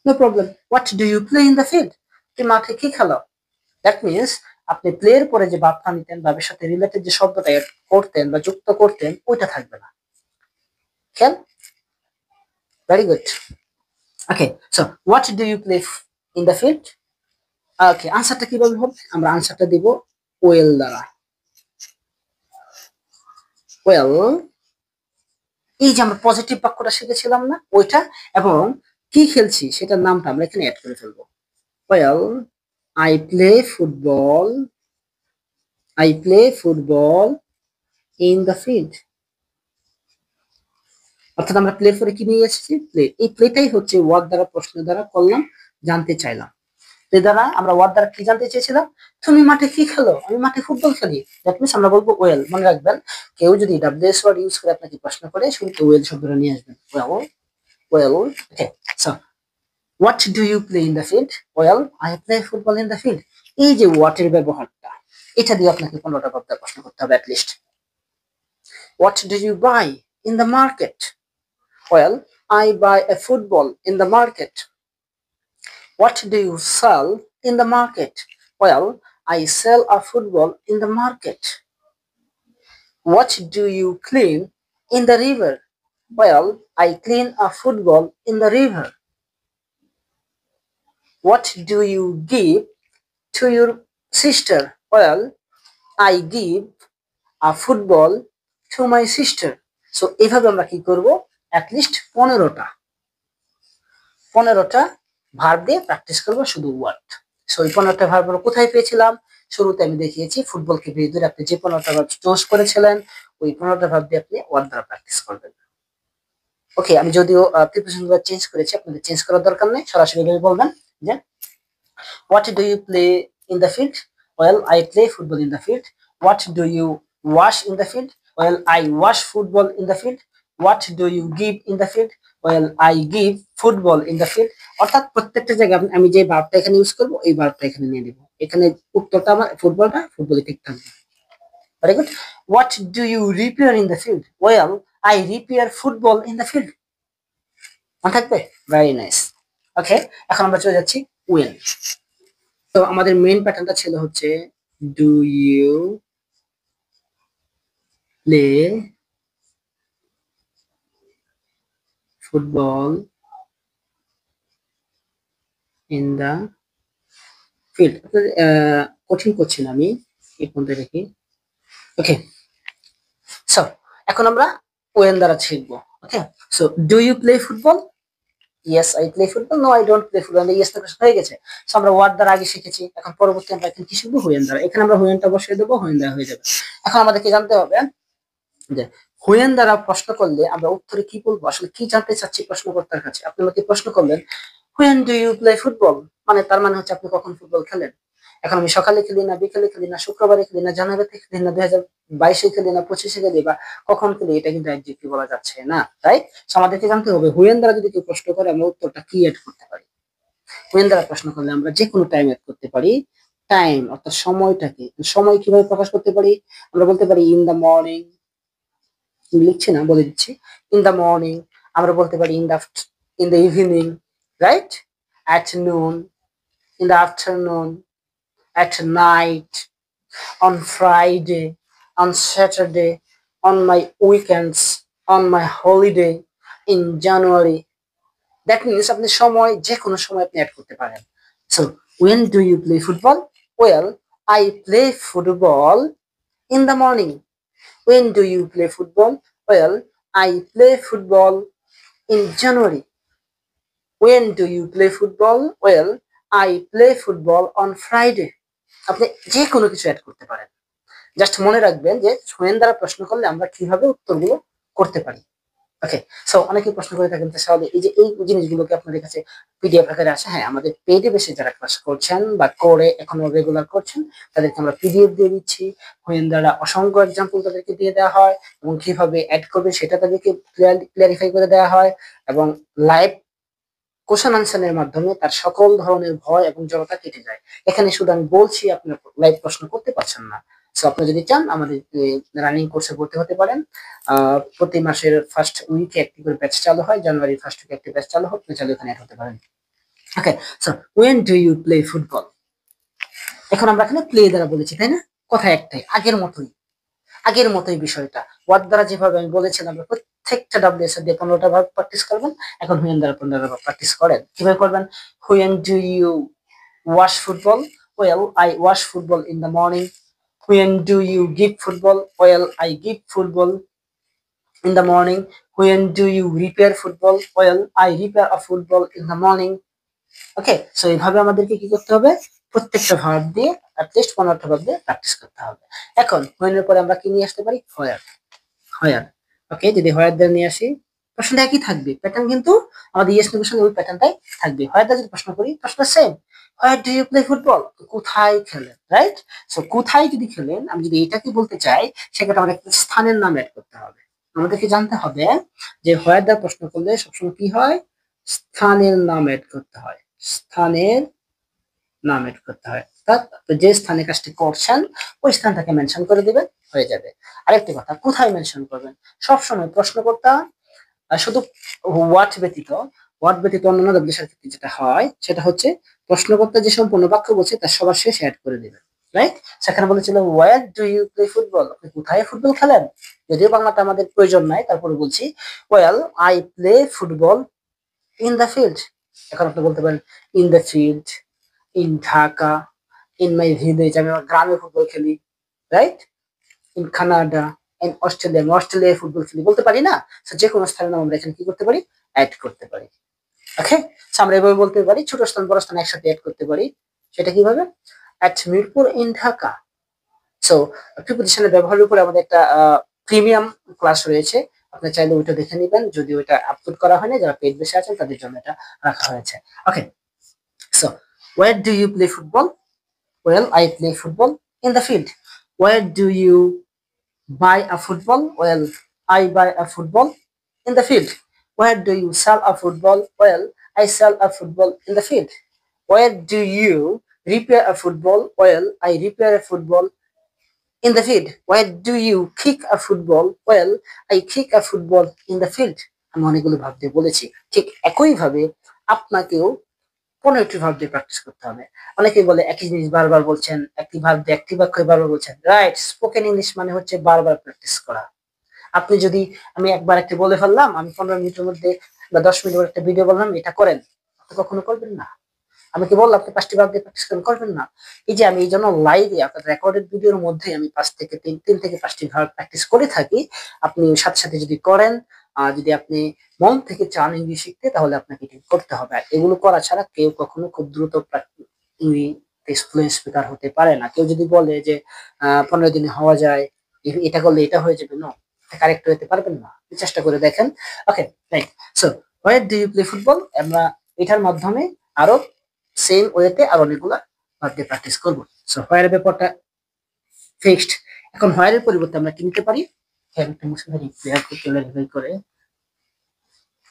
no problem. What do you play in the field? তুমি মাঠে কি খেলো? দ্যাট মিনস আপনি প্লে এর পরে যে ভার্বটা নিতেন, ভার্বের সাথে রিলেটেড যে শব্দটা অ্যাড করতেন বা যুক্ত করতেন ওইটা থাকবে না। খেয়াল? Very good. Okay, so what do you play in the field? Okay, আনসারটা কিভাবে হবে? আমরা আনসারটা দিব ওয়েল দ্বারা। ওয়েল, এই যে আমরা পজিটিভ বাক্যটা শিখেছিলাম না ওইটা, এবং কি খেলছি সেটার নামটা আমরা এখানে অ্যাড করে ফেলবো। Well I play football, I play football in the field. অর্থাৎ আমরা প্লে পরে কি নিয়ে এসেছি? প্লে। এই প্লেটাই হচ্ছে ওয়ার্ড দ্বারা প্রশ্ন দ্বারা করলাম, জানতে চাইলাম। প্লে দ্বারা আমরা ওয়ার্ড দ্বারা কি জানতে চেয়েছিলাম? তুমি মাঠে কি খেলো? আমি মাঠে ফুটবল খেলি। দ্যাট মিনস আমরা বলবো ওয়েল। মনে রাখবেন, কেউ যদি ডাব্লিউএস ওয়ার্ড ইউজ করে আপনাকে প্রশ্ন করে শুরুতে ওয়েল শব্দটা নিয়ে আসবেন। Well, well. Okay, so what do you play in the field? Well I play football in the field. এই যে হোয়াট এর ব্যবহারটা, এটা দিয়ে আপনাকে 15টা বাক্য প্রশ্ন করতে হবে at least. What do you buy in the market? Well, I buy a football in the market. What do you sell in the market? Well, I sell a football in the market. What do you clean in the river? Well, I clean a football in the river. What do you give to your sister? Well, I give a football to my sister. So এভাবে আমরা কি করব? At least 15টা verb দিয়ে practice করবো শুধু word. So এই 15টা verb কোথায় পেয়েছিলাম? শুরুতে আমি দেখিয়েছি ফুটবলকে বেরিয়ে ধরে আপনি যে 15টা ভার্ব চুজ করেছিলেন ওই 15টা ভার্ব দিয়ে আপনি ওয়ার্ড দ্বারা প্র্যাকটিস করবেন। ওকে, আমি যদিও প্রিপোজিশন গুলো চেঞ্জ করেছি, আপনাদের চেঞ্জ করার দরকার নেই, সরাসরি ভাবে বলবেন যে what do you play in the field? Well I play football in the field. What do you wash in the field? Well I wash football in the field. What do you give in the field? Well I give football in the field. অর্থাৎ প্রত্যেকটা জায়গায় আমি যে ভার্বটা এখানে use করবো এই ভার্বটা এখানে নিয়ে নেব। এখানে উত্তরটা আমার ফুটবলে ঠিক থাকবে। Very good. What do you repair in the field? Well I repair football in the field. মনে থাকবে? Very nice. ওকে, এখন আমরা চলে যাচ্ছি উইল। তো আমাদের মেইন প্যাটার্নটা ছিল হচ্ছে do you play football in the field. কঠিন করছি না আমি, এই পর্যন্ত রেখে। ওকে, সো এখন আমরা ওয়েন দ্বারা শিখবো। Okay, so do you play football? Yes I play football. No I don't play football. Yes তো হয়ে গেছে। সো আমরা ওয়ার্ড দ্বারা আগে শিখেছি, এখন পরবর্তী আমরা এখন কি শিখবো? হুয়েন দ্বারা। এখানে আমরা হুয়েনটা বসিয়ে দেবো, হুয়েন দ্বারা হয়ে যাবে। এখন আমাদেরকে জানতে হবে যে হুয়েন দ্বারা প্রশ্ন করলে আমরা উত্তরে কি বলবো, আসলে কি জানতে চাচ্ছি প্রশ্নকর্তার কাছে। আপনি আমাকে প্রশ্ন করলেন when do you play football, মানে তার মানে হচ্ছে আপনি কখন ফুটবল খেলেন। এখন আমি সকালে খেলি না, বিকালে খেলি না, শুক্রবারে খেলি না, জানুয়ারিতে খেলি না, 2022-এ খেলি না, 25-এ খেলি, বা কখন খেলি, এটা কিন্তু একদিকে বলা যাচ্ছে না, তাই আমাদেরকে জানতে হবে হুয়েন দ্বারা যদি কেউ প্রশ্ন করে আমরা উত্তরটা কি এড করতে পারি। হুয়েন দ্বারা প্রশ্ন করলে আমরা যে কোনো টাইম এড করতে পারি। টাইম অর্থাৎ সময়টাকে, সময় কিভাবে প্রকাশ করতে পারি? আমরা বলতে পারি ইন দ্য মর্নিং, লিখছি না বলে দিচ্ছি, ইন দ্য মর্নিং। আমরা বলতে পারি in the evening, right, at noon, in the afternoon, at night, on Friday, on Saturday, on my weekends, on my holiday, in January. That means আপনি সময় যে কোনো সময় আপনি অ্যাড করতে পারেন। So when do you play football? Well, I play football in the morning. When do you play football? Well, I play football in January. When do you play football? Well, I play football on Friday. আপনি যে কোনো কিছু add করতে পারেন। Just মনে রাখবেন যে when দ্বারা প্রশ্ন করলে আমরা কিভাবে উত্তরগুলো করতে পারি। ওকে, সো অনেকে প্রশ্ন করে থাকেন তাহলে এই যে এই জিনিসগুলোকে আপনাদের কাছে পিডিএফ আকারে আসে। হ্যাঁ, আমাদের পেইডে বেশি যারা ক্লাস করছেন বা করে এখনো রেগুলার করছেন তাদেরকে আমরা পিডিএফ দিয়ে দিচ্ছি। হোয়েন দ্বারা অসংখ্য এক্সাম্পল তাদেরকে দিয়ে দেওয়া হয় এবং কিভাবে অ্যাড করবে সেটা তাদেরকে ক্লিয়ারিফাই করে দেওয়া হয় এবং লাইভ কোশ্চেন আনসারের মাধ্যমে তার সকল ধরনের ভয় এবং জড়তা কেটে যায়। এখানে শুধু আমি বলছি, আপনি লাইভ প্রশ্ন করতে পারছেন না। সো আপনি যদি চান আমাদের রানিং কোর্সে ভর্তি হতে পারেন। প্রতি মাসের ফার্স্ট উইকে একটি করে ব্যাচ চালু হয়। জানুয়ারি ফার্স্ট উইকে একটি ব্যাচ চালু হোক, আপনি চাইলে এখানে অ্যাড হতে পারেন। Okay, so when do you play football? এখন আমরা এখানে প্লে দ্বারা বলেছি, তাই না? কথা একটাই, আগের মতোই বিষয়টা। ওয়ার্ড দ্বারা যেভাবে আমি বলেছিলাম প্রত্যেকটা ডাব্লিউএস দিয়ে 15টা ভাগ প্র্যাকটিস করবেন। এখন হুয়েন দ্বারা 15টা ভাগ প্র্যাকটিস করেন। কিভাবে করবেন? When do you wash football? Well, I wash football in the morning. When do you give football? Well, I give football in the morning. When do you repair football? Well, I repair a football in the morning. Okay, so এইভাবে আমাদেরকে কি করতে হবে? প্রত্যেকটা verb দিয়ে at least 15টা verb দিয়ে practice করতে হবে। এখন when এর পরে আমরা কি নিয়ে আসতে পারি? হোয়ার। ওকে, যদি হোয়ার দিয়ে নিয়ে আসি প্রশ্নটা একই থাকবে, প্যাটার্ন কিন্তু আমাদের ইয়েস নোর সঙ্গে ওই প্যাটার্নটাই থাকবে। হোয়ার দিয়ে যদি প্রশ্ন করি প্রশ্ন same, where do you play football? কোথায় খেলেন, রাইট? সো কোথায় যদি খেলেন, আমি যদি এটাকে বলতে চাই সেক্ষেত্রে আমাদের একটা স্থানের নাম অ্যাড করতে হবে। আমাদেরকে জানতে হবে যে হোয়ার দ্বারা প্রশ্ন করলে সবসময় কি হয়? স্থানের নাম অ্যাড করতে হয়। স্থানের নাম এড করতে হয়, অর্থাৎ যে স্থানে কাজটি করছেন ওই স্থানটাকে মেনশন করে দিবেন, হয়ে যাবে। আরেকটি কথা, কোথায় মেনশন করবেন? সবসময় প্রশ্নকর্তা শুধু ওয়াট ব্যতীত অন্যান্য দেশের ক্ষেত্রে যেটা হয় সেটা হচ্ছে প্রশ্নকর্তা যে সম্পূর্ণ বাক্য বলছে তার সবার শেষে অ্যাড করে দিবেন, রাইট? সেখানে বলেছিল where do you play football? আপনি কোথায় ফুটবল খেলেন? যদিও বাংলাটা আমাদের প্রয়োজন নাই, তারপরে বলছি well I play football in the field. এখন আপনি বলতে পারেন in the field, in Dhaka, in my village, আমি আমার গ্রামে ফুটবল খেলি, right? In Canada, in Australia, আমি অস্ট্রেলিয়ায় ফুটবল খেলি, বলতে পারি না? যে কোনো স্থানের নাম আমরা এখানে কি করতে পারি? অ্যাড করতে পারি। ওকে, আমরা এভাবে বলতে পারি, ছোট স্থান বড় স্থান একসাথে অ্যাড করতে পারি। সেটা কিভাবে? At Mirpur in Dhaka. So প্রিপোজিশনের ব্যবহারের উপরে আমাদের একটা প্রিমিয়াম ক্লাস রয়েছে, আপনি চাইলে ওইটা দেখে নেবেন, যদি ওইটা আপলোড করা হয়নি, যারা পেজ বেশি আছেন তাদের জন্য এটা রাখা হয়েছে। ওকে, so where do you play football? Well, I play football in the field. Where do you buy a football? Well, I buy a football in the field. Where do you sell a football? Well, I sell a football in the field. Where do you repair a football? Well, I repair a football in the field. Where do you kick a football? Well, I kick a football in the field. আমি অনেকগুলো ভাব দিয়ে বলেছি, ঠিক একইভাবে আপনাকেও 15টি ভাব দিয়ে প্র্যাকটিস করতে হবে। অনেকেই বলে একই জিনিস বারবার বলছেন, একটি ভাব দিয়ে একটি বাক্য বারবার বলছেন, রাইট? স্পোকেন ইংলিশ মানে হচ্ছে বারবার প্র্যাকটিস করা। আপনি যদি, আমি একবার একটা বলে ফেললাম, আমি 15 মিনিটের মধ্যে বা 10 মিনিটের একটা ভিডিও বললাম এটা করেন, আপনি কখনো করবেন না। আমি কি বললাম আপনি 5টি ভাব দিয়ে প্র্যাকটিস করবেন না? এই যে আমি এই জন্য লাইভে আপনার রেকর্ডেড ভিডিওর মধ্যে আমি 3 থেকে 5টি ভাব প্র্যাকটিস করে থাকি। আপনি সাথে সাথে যদি করেন, যদি আপনি মন থেকে চান ইংলিশ শিখতে, তাহলে আপনাকে এটি করতে হবে। আর এগুলো করা ছাড়া কেউ কখনো খুব দ্রুত ইংলিশ ফ্লুয়েন্ট স্পিকার হতে পারে না। কেউ যদি বলে যে 15 দিনে হওয়া যায়, এটা করলে এটা হয়ে যাবে, নো, কারেক্ট হতে পারবেন না। চেষ্টা করে দেখেন। Okay, right. So where do you play football? আমরা এটার মাধ্যমে আরো সেম ওয়েতে আর অনেকগুলা ভাব দিয়ে প্র্যাকটিস করবো। সো হোয়ার ব্যাপারটা ফিক্সড। এখন হোয়ার এর পরিবর্তে আমরা কি নিতে পারি? একটা মুছে ফেলি ক্লিয়ার করতে ভেরিফাই করে।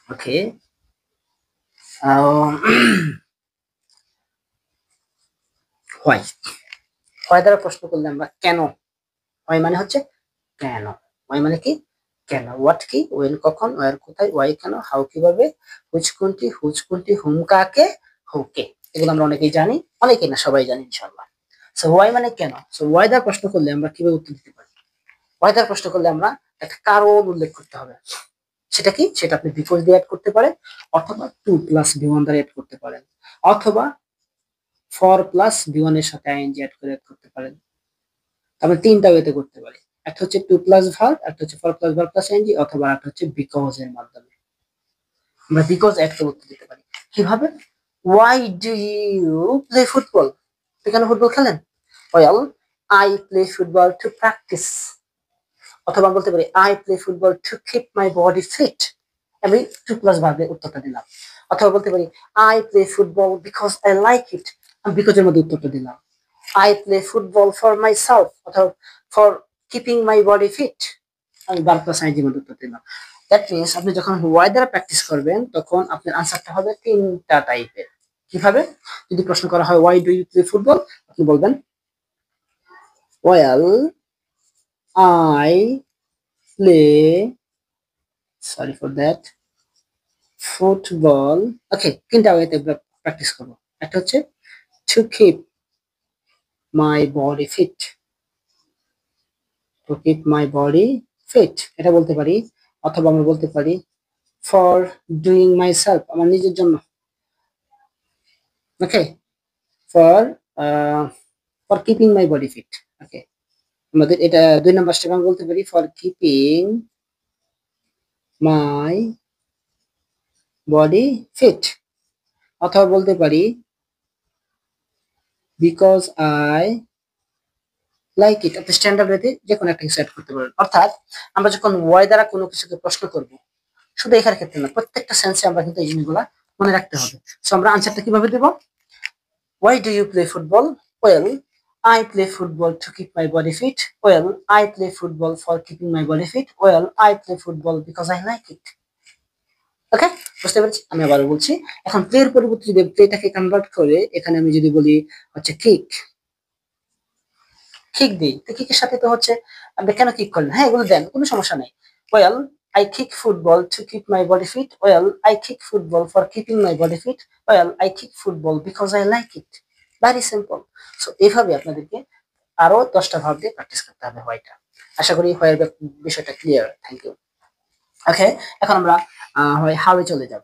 ওকে, হোয়াই। হোয়াই দ্বারা প্রশ্ন করলে আমরা কেন, হোয়াই মানে হচ্ছে কেন, হোয়াই মানে কি? কেন। হোয়াট কি? ওয়েন কখন, ওয়ার কোথায়, ওয়াই কেন, হাউ কিভাবে, হুইচ কোনটি, হুম কাকে, হুকে। এগুলো আমরা অনেকেই জানি, অনেকেই না, সবাই জানি ইনশাআল্লাহ। সো হোয়াই মানে কেন। সো হোয়াই দ্বারা প্রশ্ন করলে আমরা কিভাবে উত্তর দিতে পারি? হোয়াই দ্বারা প্রশ্ন করলে আমরা একটা কারণ উল্লেখ করতে হবে। সেটা কি? সেটা আপনি বিকজ দিয়ে অ্যাড করতে পারেন, অথবা টু প্লাস বি1 দ্বারা অ্যাড করতে পারেন, অথবা ফর প্লাস বি1 এর সাথে আইএনজি অ্যাড করে অ্যাড করতে পারেন। আমরা 3টা ওয়েতে করতে পারি। একটা হচ্ছে টু প্লাস ভার্ব, একটা হচ্ছে for plus verb plus ING, অথবা একটা হচ্ছে বিকজ এর মাধ্যমে। আমরা বিকজ অ্যাড করে উত্তর দিতে পারি। কিভাবে? Why do you play football? আপনি কেন ফুটবল খেলেন? Well I play football to practice. অথবা বলতে পারি I play football to keep my body fit. আমি টু প্লাস ভার্বে উত্তরটা দিলাম। অথবা বলতে পারি I play football because I like it. আমি বিকজের মধ্যে উত্তরটা দিলাম। I play football for myself অথবা for keeping my body fit. আমি বার প্লাস আইনজির মধ্যে উত্তর দিলাম। দ্যাট মিনস আপনি যখন ওয়াই দ্বারা প্র্যাকটিস করবেন তখন আপনার আনসারটা হবে তিনটা টাইপের। কিভাবে? যদি প্রশ্ন করা হয় why do you play football, আপনি বলবেন well I play, sorry for that, football. Okay, তিনটা ওয়েতে প্র্যাকটিস করবো। একটা হচ্ছে to keep my body fit, to keep my body fit এটা বলতে পারি। অথবা আমরা বলতে পারি ফর ডুইং মাই সেলফ, আমার নিজের জন্য। Okay, for for keeping my body fit. Okay, আমাদের এটা 2 নম্বর স্টেপ। আমি বলতে পারি for keeping my body fit. অথবা বলতে পারি বিকজ আই লাইক ইট। আপনি স্ট্যান্ডার্ড ওয়েতে যে কোনো একটা কিছু অ্যাড করতে পারেন। অর্থাৎ আমরা যখন ওয়াই দ্বারা কোনো কিছুকে প্রশ্ন করব, শুধু এখানে ক্ষেত্রে না, প্রত্যেকটা সেন্সে আমরা কিন্তু এই জিনিসগুলা মনে রাখতে হবে। সো আমরা আনসারটা কিভাবে দেব? Why do you play football? Well, I play football to keep my body fit. Well, I play football for keeping my body fit. Well, I play football because I like it. ওকে, বুঝতে পেরেছি? আমি আবারও বলছি, এখন প্লের পরিবর্তে যদি প্লেটাকে convert করে এখানে আমি যদি বলি হচ্ছে কিক, কিক দিই, তো কিকের সাথে তো হচ্ছে আপনি কেন কিক করলেন? হ্যাঁ, এগুলো দেন, কোনো সমস্যা নেই। Well I kick football to keep my body fit. Well, I kick football for keeping my body fit. Well, I kick football because I like it. Very simple. So এইভাবে আপনাদেরকে আরো 10টা ভার্ব দিয়ে প্র্যাকটিস করতে হবে হোয়াইটা। আশা করি হোয়াইয়ের বিষয়টা clear. Thank you. ওকে, এখন আমরা হয় হাউয়ে চলে যাব।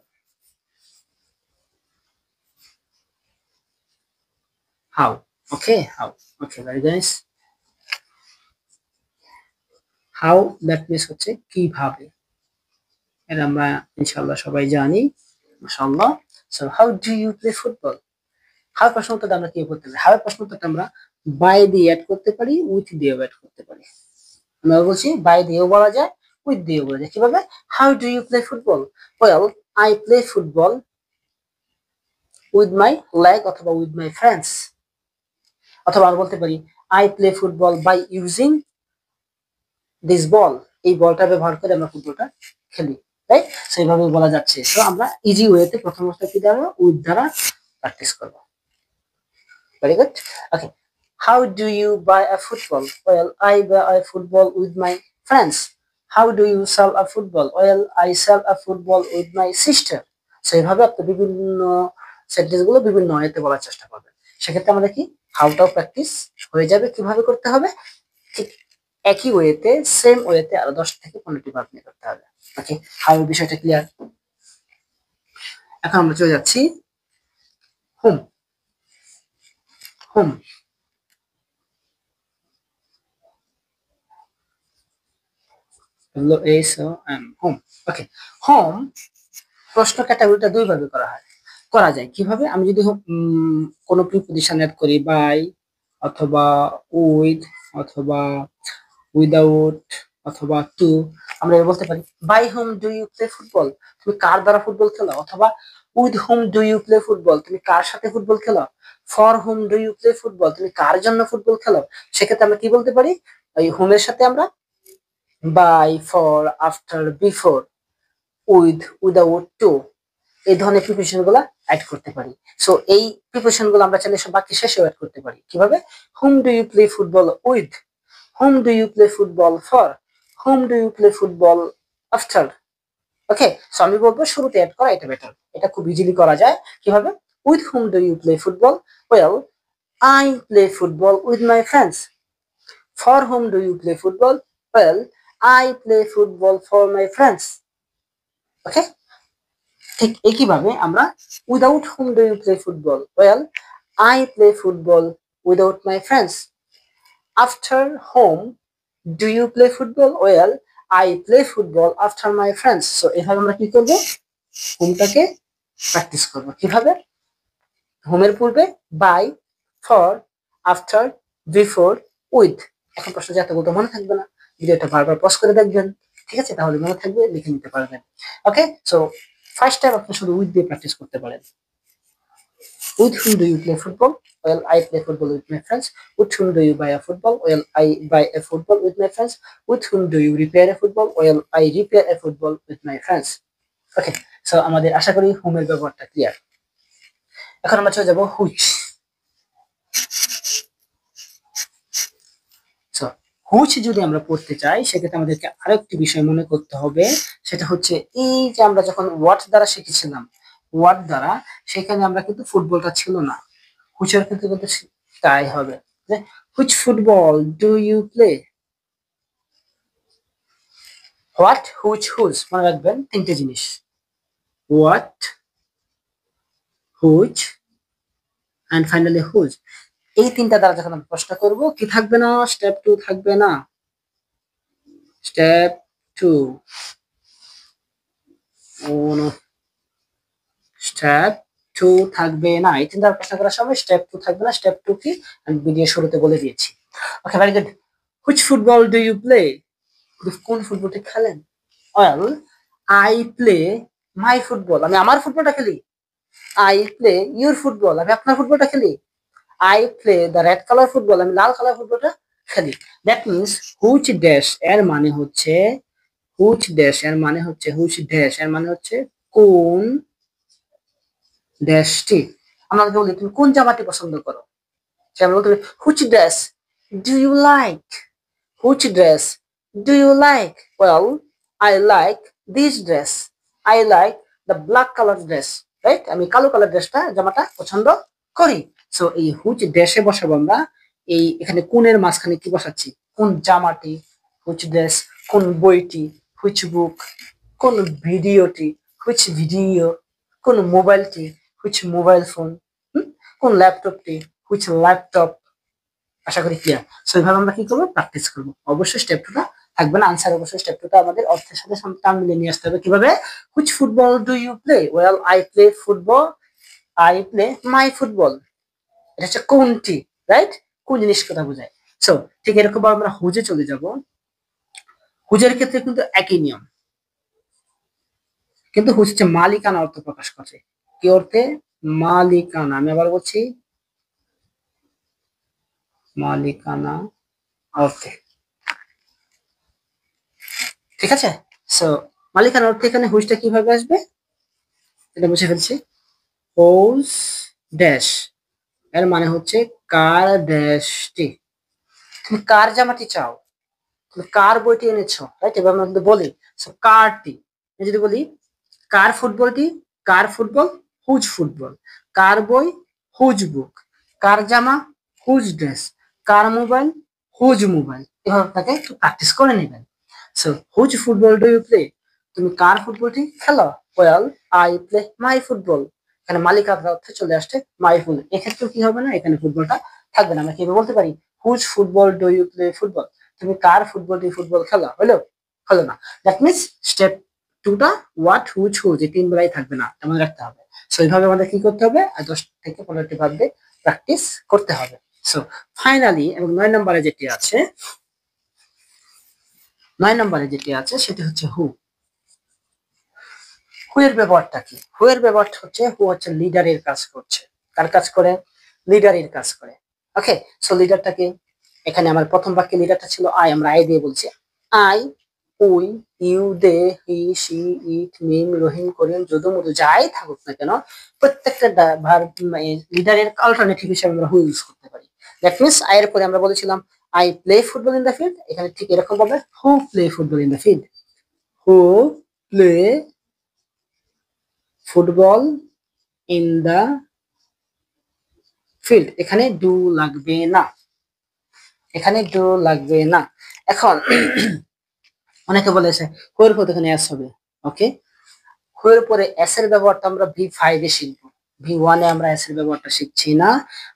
How, okay, how. Okay, very nice. How that means হচ্ছে কিভাবে, এটা আমরা ইনশাআল্লাহ সবাই জানি, মাশাআল্লাহ। So how do you play football? How প্রশ্ন উত্তরটা আমরা কি করতে পারি? হাউ প্রশ্ন উত্তরটা আমরা বাই দিয়ে অ্যাড করতে পারি, উইথ দিয়ে অ্যাড করতে পারি। আমরা বলছি বাই দিয়েও বলা যায়, উইথ দিয়েও বলা যায়। কিভাবে? How do you play football? Well I play football with my leg অথবা উইথ মাই ফ্রেন্ডস। অথবা আমরা বলতে পারি I play football by using this ball. এই বলটা ব্যবহার করে আমরা ফুটবলটা খেলি, রাইট? সো এইভাবে বলা যাচ্ছে। সো আমরা ইজি ওয়েতে প্রথম অবস্থায় কি দ্বারা, উইথ দ্বারা প্র্যাকটিস করব। Very good. Okay, how do you buy a football? Well, I buy a football with my friends. How do you sell a football? Well, I sell a football with my sister. So এইভাবে আপনি বিভিন্ন sentence গুলো বিভিন্ন ওয়েতে বলার চেষ্টা করবেন। সেক্ষেত্রে আমাদের কি হাউটাও প্র্যাকটিস হয়ে যাবে। কিভাবে করতে হবে? ঠিক একই ওয়েতে, সেম ওয়েতে আরো 10 থেকে 15টি ভার্ব নিয়ে করতে হবে। ওকে, হাউ বিষয়টা ক্লিয়ার। এখন আমরা চলে যাচ্ছি whom. Whom, whom. Okay, whom প্রশ্ন ক্যাটাগরিটা দুই ভাবে করা যায়। কিভাবে? আমি যদি কোনো প্রিপজিশন অ্যাড করি বাই অথবা উইথ অথবা উইদাউট অথবা টু, আমরা বলতে পারি by whom do you play football? তুমি কার দ্বারা ফুটবল খেলো? অথবা with whom do you play football? তুমি কার সাথে ফুটবল খেলো? For whom do you play football? তুমি কার জন্য ফুটবল খেলো? সেক্ষেত্রে আমরা কি বলতে পারি? এই হোমের সাথে আমরা by, for, after, before, with, without, to এই ধরনের প্রিপোজিশন গুলা অ্যাড করতে পারি। সো এই প্রিপোজিশন গুলো আমরা চাইলে সব বাক্যে শেষেও অ্যাড করতে পারি। কিভাবে? Whom do you play football with, whom do you play football for, whom do you play football after. Okay, so আমি বলবো শুরুতে অ্যাড করা এটা বেটার। এটা খুব ইজিলি করা যায়। কিভাবে? With whom do you play football? Well I play football with my friends. For whom do you play football? Well I play football for my friends. Okay, ঠিক একইভাবে আমরা without whom do you play football? Well I play football without my friends. After whom do you play football? Well I play football after my friends. So এভাবে আমরা কি করবো? হোমটাকে practice করবো কিভাবে? হোমের পূর্বে by, for, after, before, with. এখন প্রশ্ন যে এতগুলো মনে থাকবে না, ভিডিওটা বারবার পজ করে দেখবেন, ঠিক আছে? তাহলে মনে থাকবে, লিখে নিতে পারবেন। ওকে, সো ফার্স্ট টাইম আপনি শুধু উইথ দিয়ে প্র্যাকটিস করতে পারেন। With whom do you play football? Well, I play football with my friends. With whom do you buy a football? Well, I buy a football with my friends. With whom do you repair a football? Well, I repair a football with my friends. Okay, so আমাদের আশা করি হোমের ব্যবহারটা clear. এখন আমরা চলে যাবো which. So which যদি আমরা পড়তে চাই, সেক্ষেত্রে আমাদেরকে আরেকটি বিষয় মনে করতে হবে, সেটা হচ্ছে এই যে আমরা যখন ওয়াট দ্বারা শিখেছিলাম, ওয়াট দ্বারা সেখানে আমরা কিন্তু ফুটবলটা ছিল না, হুইচের ক্ষেত্রে কিন্তু তাই হবে। Which football do you play? What, which, whose, মনে রাখবেন তিনটে জিনিস, what, which and finally whose. এই তিনটা দ্বারা যখন আমরা প্রশ্ন করব, কি থাকবে না? স্টেপ 2 থাকবে না, স্টেপ 2 স্টেপ 2 থাকবে না। এই তিন দ্বারা প্রশ্ন করার সময় স্টেপ 2 থাকবে না। স্টেপ 2 কি আমি ভিডিও শুরুতে বলে দিয়েছি। Okay, very good. Which football do you play? কোন ফুটবলটি খেলেন? Well, I play my football, আমি আমার ফুটবলটা খেলি। আই প্লে ইউর ফুটবল, আমি আপনার ফুটবলটা খেলি। I play the red colour football, আমি লাল কালার ফুটবলটা খেলি। দ্যাট মিনস হুইচ ড্যাশ এর মানে হচ্ছে, হুইচ ড্যাশ এর মানে হচ্ছে, হুইচ ড্যাশ এর মানে হচ্ছে কোন ড্যাশটি। আমরা বলি তুমি কোন জামাটি পছন্দ করো, সে আমরা বলতে which dress do you like? Which dress do you like? Well, I like this dress, I like the black colour dress, right? আমি কালো কালার ড্রেসটা, জামাটা পছন্দ করি। সো এই হুইচ ড্রেসে বসাবো আমরা, এই এখানে কোনের মাঝখানে কি বসাচ্ছি? কোন জামাটি, হুইচ ড্রেস, কোন বইটি, হুইচ বুক, কোন ভিডিওটি, হুইচ ভিডিও, কোন মোবাইলটি, হুইচ মোবাইল ফোন, কোন ল্যাপটপটি, হুইচ ল্যাপটপ। আশা করি ক্লিয়ার। সো এইভাবে আমরা কি করবো? প্র্যাকটিস করবো। অবশ্যই স্টেপ 2টা থাকবে না, আনসার অবশ্যই স্টেপ 2টা আমাদের অর্থের সাথে তাল মিলিয়ে নিয়ে আসতে হবে। কিভাবে? Which football do you play? Well, I play football, I play my football. এটা হচ্ছে কোনটি, রাইট? কোন জিনিস কথা বোঝায়। সো ঠিক এরকম ভাবে আমরা হুজে চলে যাব। হুজের ক্ষেত্রে কিন্তু একই নিয়ম, কিন্তু হুজ হচ্ছে মালিকানা অর্থ প্রকাশ করে। কি অর্থে? মালিকানা। আমি আবার বলছি, মালিকানা অর্থে, ঠিক আছে? সো মালিকানা অর্থে এখানে হুইচটা কিভাবে আসবে এটা বুঝে ফেলছি। হুজ ড্যাশ এর মানে হচ্ছে কার ড্যাশটি। তুমি কার জামাটি চাও, তুমি কার বইটি এনেছো, রাইট? এবার আমরা কিন্তু বলি সো কারটি। যদি বলি কার ফুটবলটি, কার ফুটবল, হুজ ফুটবল। কার বই, হুজ বুক। কার জামা, হুজ ড্রেস। কার মোবাইল, হুজ মোবাইল। এভাবে আপনাকে একটু প্র্যাকটিস করে নেবেন। So whose football do you play? তুমি কার ফুটবলটি খেলো? Well, I play my football. এখানে মালিকানা অর্থে চলে আসছে মাই ফুটবল। এক্ষেত্রে কি হবে না, এখানে ফুটবলটা থাকবে না। আমরা কিভাবে বলতে পারি? Whose football do you play football? তুমি কার ফুটবলটি ফুটবল খেলো? হলো? হলো না। দ্যাট মিনস স্টেপ 2টা হোয়াট, হুজ, হুজ এই তিন বেলায় থাকবে না, মনে রাখতে হবে। সো এইভাবে আমাদের কি করতে হবে? 10 থেকে 15টি ভাবে প্র্যাকটিস করতে হবে। সো ফাইনালি এবং 9 নম্বরে যেটি আছে, 9 নম্বরে যেটি আছে সেটি হচ্ছে হু। হু এর ব্যবহারটা কি? হু এর ব্যবহারটা হচ্ছে, হু হচ্ছে লিডারের কাজ করছে। কার কাজ করে? লিডারের কাজ করে। ওকে, সো লিডারটাকে, এখানে আমার প্রথম বাক্যে লিডারটা ছিল আই, আমরা আই দিয়ে বলছি। I, we, you, they, he, she, it, Mim, Rahim, Karim, Jadu, Madhu যাই থাকুক না কেন, প্রত্যেকটা ভার্ব লিডারের অল্টারনেটিভ হিসেবে আমরা হু ইউজ করতে পারি। দ্যাট মিনস আই এর পরে আমরা বলেছিলাম I play football in the field, এখানে ঠিক এরকম ভাবে who play football in the field. Who play football in the field. এখানে ডু লাগবে না, এখানে ডু লাগবে না। এখন অনেকে বলেছে হুয়ের পর এখানে এস হবে। ওকে, হুয়ের পরে এস এর ব্যবহারটা আমরা V5 এ শিখবো। V1 এ আমরা এস এর ব্যবহারটা শিখছি না।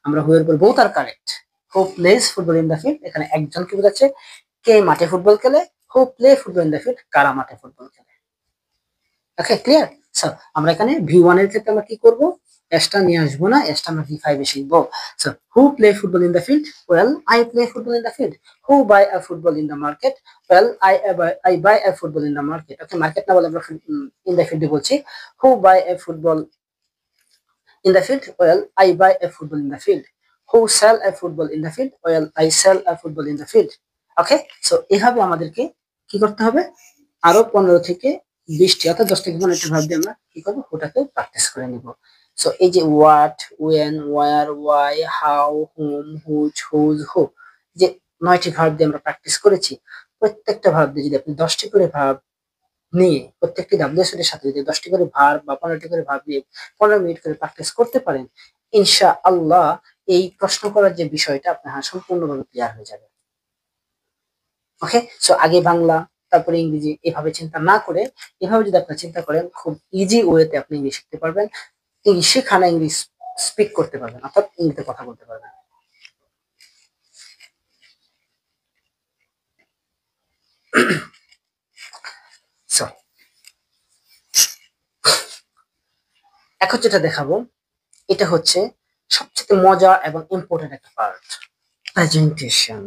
আমরা হুয়ের পর বোথ আর correct. Who plays football in the field, এখানে একজনকে বোঝাচ্ছে কে মাঠে ফুটবল খেলে। Who play football in the field, কারা মাঠে ফুটবল খেলে। ওকে, ক্লিয়ার? সো আমরা এখানে V1 এর ক্ষেত্রে আমরা কি করব, এসটা নিয়ে আসবো না, এসটা আমরা V5 এ শিখবো। So who play football in the field, well I play football in the field. Who buy a football in the market, well I buy a football in the market. Okay, market না বলে আমরা in the ফিল্ডে বলছি। Who buy a football in the field, well I buy a football in the field. Who sell a football in the field, well I sell a football in the field. Okay, so এভাবে আমাদেরকে কি করতে হবে, আরো 15 থেকে 20টি অর্থাৎ 10 থেকে 15টি ভাব দিয়ে আমরা কি করব, ওটাকে প্র্যাকটিস করে নিব। সো এই যে what, when, where, why, how, whom, whose, whose, who, যে 9টি ভার্ব দিয়ে আমরা প্র্যাকটিস করেছি, প্রত্যেকটা ভার্ব দিয়ে যদি আপনি 10টি করে ভার্ব নিয়ে প্রত্যেকটি ডাব্লিউএস এর সাথে যদি 10টি করে ভার্ব বা 15টি করে ভার্ব দিয়ে 15 মিনিট করে প্র্যাকটিস করতে পারেন, ইনশাআল্লাহ এই প্রশ্ন করার যে বিষয়টা আপনার সম্পূর্ণভাবে ক্লিয়ার হয়ে যাবে। ওকে, সো আগে বাংলা তারপরে ইংরেজি এভাবে চিন্তা না করে এভাবে যদি আপনি চিন্তা করেন, খুব ইজি ওয়েতে আপনি ইংলিশ শিখতে পারবেন, ইংলিশ শেখা না ইংলিশ স্পিক করতে পারবেন, অর্থাৎ ইংরেজিতে কথা বলতে পারবেন। সো এখন যেটা দেখাবো, এটা হচ্ছে সবচেয়ে মজা এবং ইম্পর্টেন্ট একটা পার্ট, প্রেজেন্টেশন।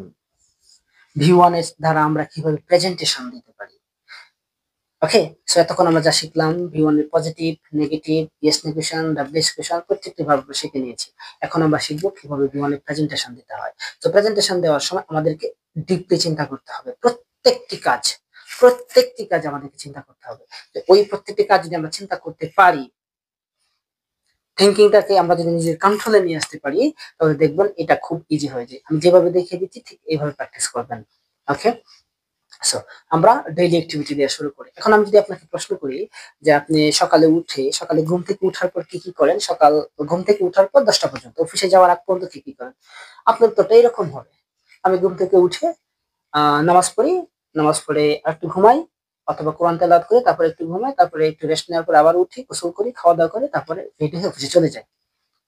V1 এর দ্বারা আমরা কিভাবে প্রেজেন্টেশন দিতে পারি। ওকে, সো এতক্ষণ আমরা যা শিখলাম V1 এর positive, negative, yes negation, WS question প্রত্যেকটি ভাবে আমরা শিখে নিয়েছি। এখন আমরা শিখবো কিভাবে V1 এর প্রেজেন্টেশন দিতে হয়। তো প্রেজেন্টেশন দেওয়ার সময় আমাদেরকে ডিপলি চিন্তা করতে হবে, প্রত্যেকটি কাজ আমাদেরকে চিন্তা করতে হবে। তো ওই প্রত্যেকটি কাজ যদি আমরা চিন্তা করতে পারি, থিঙ্কিংটাকে আমরা যদি নিজের কন্ট্রোলে নিয়ে আসতে পারি, তাহলে দেখবেন এটা খুব ইজি হয়ে যায়। আমি যেভাবে দেখিয়ে দিচ্ছি ঠিক এইভাবে প্র্যাকটিস করবেন। ওকে, সো আমরা ডেইলি অ্যাক্টিভিটি দিয়ে শুরু করি। এখন আমি যদি আপনাকে প্রশ্ন করি যে আপনি সকালে ঘুম থেকে উঠার পর কি কি করেন, ঘুম থেকে উঠার পর 10টা পর্যন্ত, অফিসে যাওয়ার আগ পর্যন্ত কি কি করেন, আপনার উত্তরটা এরকম হবে, আমি ঘুম থেকে উঠে নামাজ পড়ি, নামাজ পড়ে একটু ঘুমাই অথবা কোরআন তেলাওয়াত করে তারপরে একটু ঘুমাই, তারপরে একটু রেস্ট নেওয়ার পর আবার উঠি, গোসল করি, খাওয়া দাওয়া করে তারপরে রেডি হয়ে অফিসে চলে যাই।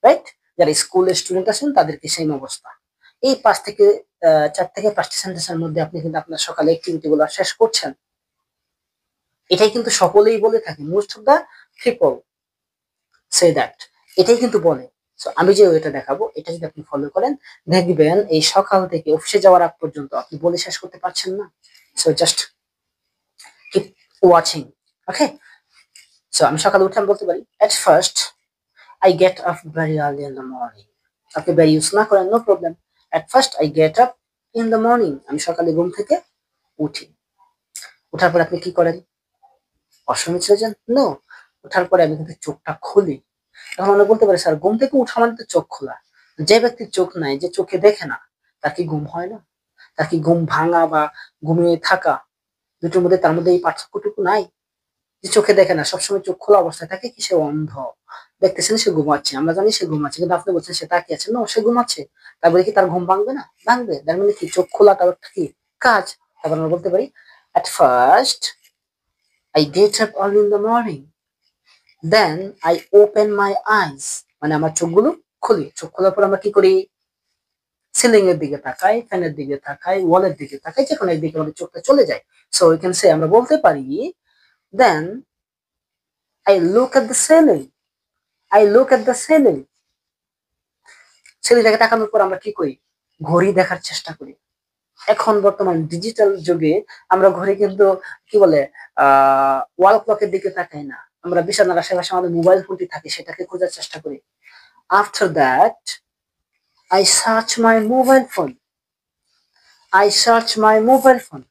রাইট? যারা স্কুলের স্টুডেন্ট আছেন তাদেরকে সেম অবস্থা। এই 4 থেকে 5টি সেন্টেন্সের মধ্যে আপনি কিন্তু আপনার সকালে অ্যাক্টিভিটি গুলো শেষ করছেন। এটাই কিন্তু সকলেই বলে থাকে, most of the people say that, এটাই কিন্তু বলে। সো আমি যে ওয়েটা দেখাবো এটা যদি আপনি ফলো করেন, দেখবেন এই সকাল থেকে অফিসে যাওয়ার আগ পর্যন্ত আপনি বলে শেষ করতে পারছেন না। So just keep watching. Okay, so আমি সকালে উঠে আমি বলতে পারি, at first I get up very early in the morning. আপনি very ইউজ না করেন, no problem. At first I get up in the morning. আমি সকালে ঘুম থেকে উঠি। উঠার পরে আপনি কি করেন? ওয়াশরুমে চলে যান? নো। উঠার পরে আমি কিন্তু চোখটা খুলি। এখন আমরা বলতে পারি, স্যার ঘুম থেকে উঠা মানে তো চোখ খোলা। যে ব্যক্তির চোখ নাই, যে চোখে দেখে না, তার কি ঘুম হয় না? তার কি ঘুম ভাঙা বা ঘুমিয়ে থাকা দুটোর মধ্যে তার মধ্যে এই পার্থক্যটুকু নাই? যে চোখে দেখে না, সবসময় চোখ খোলা অবস্থায় থাকে, কি সে অন্ধ? দেখতেছেন সে ঘুমাচ্ছে, আমরা জানি সে ঘুমাচ্ছে, কিন্তু আপনি বলছেন সে তাকিয়ে আছে, না সে ঘুমাচ্ছে। তারপরে কি তার ঘুম ভাঙবে না? ভাঙবে। তার মানে কি চোখ খোলাটা একটা কি কাজ? তারপর আমরা বলতে পারি, at first I get up early in the morning, then I open my eyes, মানে আমার চোখগুলো খুলি। চোখ খোলার পর আমরা কি করি? সিলিং এর দিকে তাকাই, ফ্যানের দিকে তাকাই, ওয়ালের দিকে তাকাই, যে কোনো একদিকে আমাদের চোখটা চলে যায়। সো উই ক্যান সে, আমরা বলতে পারি, then I look at the ceiling, I look at the ceiling. ছেলেটাকে তাকানোর পর আমরা কি করি? ঘড়ি দেখার চেষ্টা করি। এখন বর্তমান ডিজিটাল যুগে আমরা ঘড়ি কিন্তু কি বলে ওয়াল ক্লকের দিকে তাকাই না, আমরা বিছানার আশেপাশে আমাদের মোবাইল ফোনটি থাকে, সেটাকে খোঁজার চেষ্টা করি। After that I search my mobile phone, I search my mobile phone.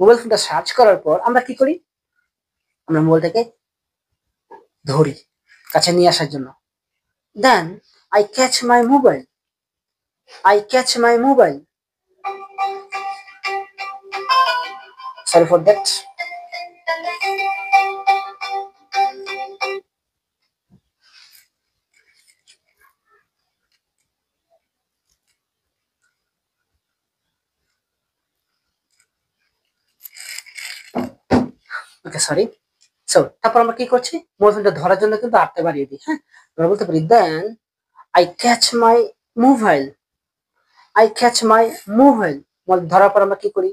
Mobile ফোনটা সার্চ করার পর আমরা কি করি? আমরা মোবাইলটাকে ধরি কাছে নিয়ে আসার জন্য। Then I catch my mobile, I catch my mobile. Sorry for that. Okay, sorry. So তারপর আমরা কি করছি? মোবাইল ফোনটা ধরার জন্য কিন্তু হাতটা বাড়িয়ে দিই। হ্যাঁ, আমরা বলতে পারি, then I catch my mobile, I catch my mobile. Mobile ধরার পর আমরা কি করি?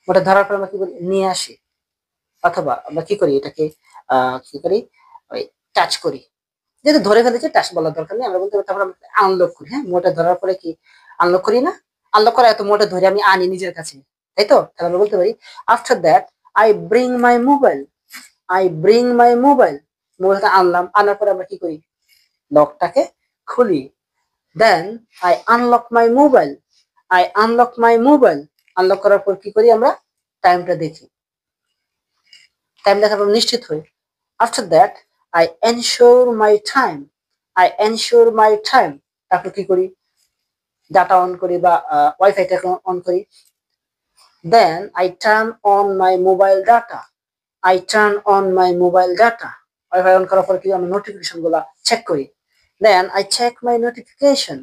ওটা ধরার পর আমরা কি করি? নিয়ে আসি, অথবা আমরা কি করি? এটাকে কি করি, ওই টাচ করি, যেহেতু ধরে ফেলেছি টাচ বলার দরকার নেই, আমরা বলতে পারি তারপর আমরা আনলক করি। হ্যাঁ, মোটে ধরার পরে কি আনলক করি না, আনলক করা এত মোটে ধরে আমি আনি নিজের কাছে, তাই তো? তাহলে আমরা বলতে পারি after that I bring my mobile, I bring my mobile, মোবাইলটা আনলাম, আনার পরে আমরা কি করি, লকটাকে খুলি। Then I unlock my mobile, I unlock my mobile, unlock করার পর কি করি আমরা, টাইমটা দেখি, টাইম দেখার পর নিশ্চিত হই। After that I ensure my time, I ensure my time, তারপর কি করি, ডাটা অন করি বা ওয়াইফাইটা অন করি। Then I turn on my mobile data, I turn on my mobile data, wifi on করার পর কি আমরা নোটিফিকেশন গুলা চেক করি। Then I check my notification,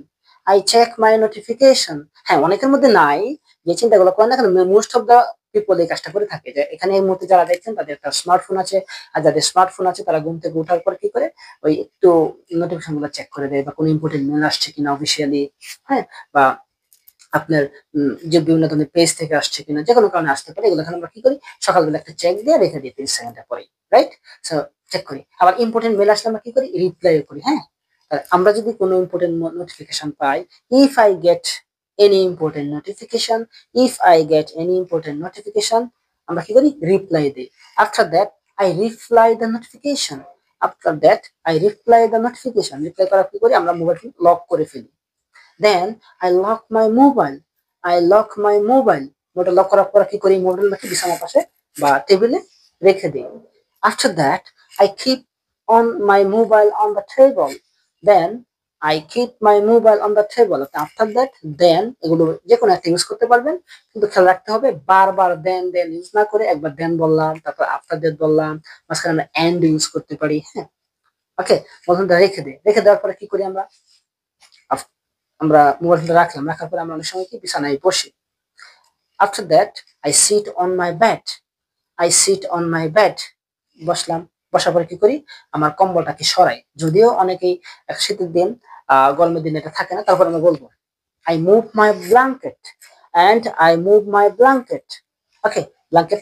I check my notification. হ্যাঁ, অনেকের মধ্যে নাই যে চিন্তাগুলো করে না, কারণ মোস্ট অফ দা পিপল এই কাজটা করে থাকে, যে এখানে এই মুহূর্তে যারা দেখছেন তাদের একটা স্মার্টফোন আছে, আর যাদের স্মার্টফোন আছে তারা ঘুম থেকে ওঠার পর কি করে, ওই একটু নোটিফিকেশন গুলো চেক করে দেয়, বা কোনো ইম্পর্টেন্ট মেল আসছে কিনা অফিসিয়ালি, হ্যাঁ, বা আপনার যে বিভিন্ন ধরনের পেজ থেকে আসছে কিনা, যে কোনো কারণে আসতে পারে, এগুলো আমরা কি করি, সকালবেলা একটা চেক দিয়ে রেখে দিই 30 সেকেন্ডের পরে, রাইট? সো চেক করি। আবার ইম্পর্টেন্ট মেল আসলে আমরা কি করি, রিপ্লাই করি। হ্যাঁ, আমরা যদি কোনো ইম্পর্টেন্ট নোটিফিকেশন পাই, if I get any important notification, if I get any important notification, আমরা কি করি, রিপ্লাই দিই। After that I reply the notification, after that I reply the notification, reply করার কি করি, আমরা মোবাইল লক করে ফেলি। Then I lock my mobile, I lock my mobile, mobile lock করার পর কি করি, মোবাইল রাখি বিছানার পাশে বা টেবিলে রেখে দিই। After that I keep on my mobile on the table, then I keep my mobile on the table. After that then, এগুলো যে কোনো একটা ইউজ করতে পারবেন, কিন্তু খেয়াল রাখতে হবে বারবার দেন দেন ইউজ না করে একবার দেন বললাম, তারপর আফটার দ্যাট বললাম, মাঝখানে আমরা এন্ড ইউজ করতে পারি। হ্যাঁ, ওকে, মোবাইলটা রেখে দিই, রেখে দেওয়ার পরে কি করি আমরা, আমরা মোবাইলটা রাখলাম, রাখার পরে আমরা অনেক সময় কি বিছানায় বসি। After that I sit on my bed, I sit on my bed, বসলাম, বসার পরে কি করি, আমার কম্বলটাকে সরাই, যদিও অনেকেই শীতের দিন গরমের দিন এটা থাকে না, তারপর আমরা বলবো I move my blanket, and I move my blanket. Okay, blanket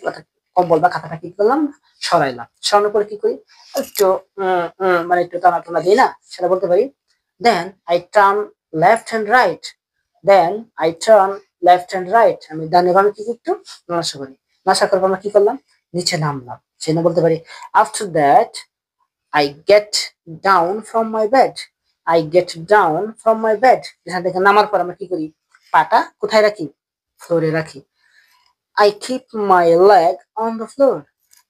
কম্বল বা খাতাটা কি করলাম, সরাইলাম, সরানোর পরে কি করি, একটু মানে একটু টানা টানা দিই না, সেটা বলতে পারি then I turn left hand right, then I turn left hand right, আমি ডানে বামে কি একটু নড়াচড়া করি, নড়াচড়া করার পর আমরা কি করলাম, নিচে নামলাম। সেটা বলতে পারি after that I get down from my bed, I get down from my bed, এখান থেকে নামার পর আমরা কি করি, পাটা কোথায় রাখি, ফ্লোরে রাখি। I keep my leg on the floor,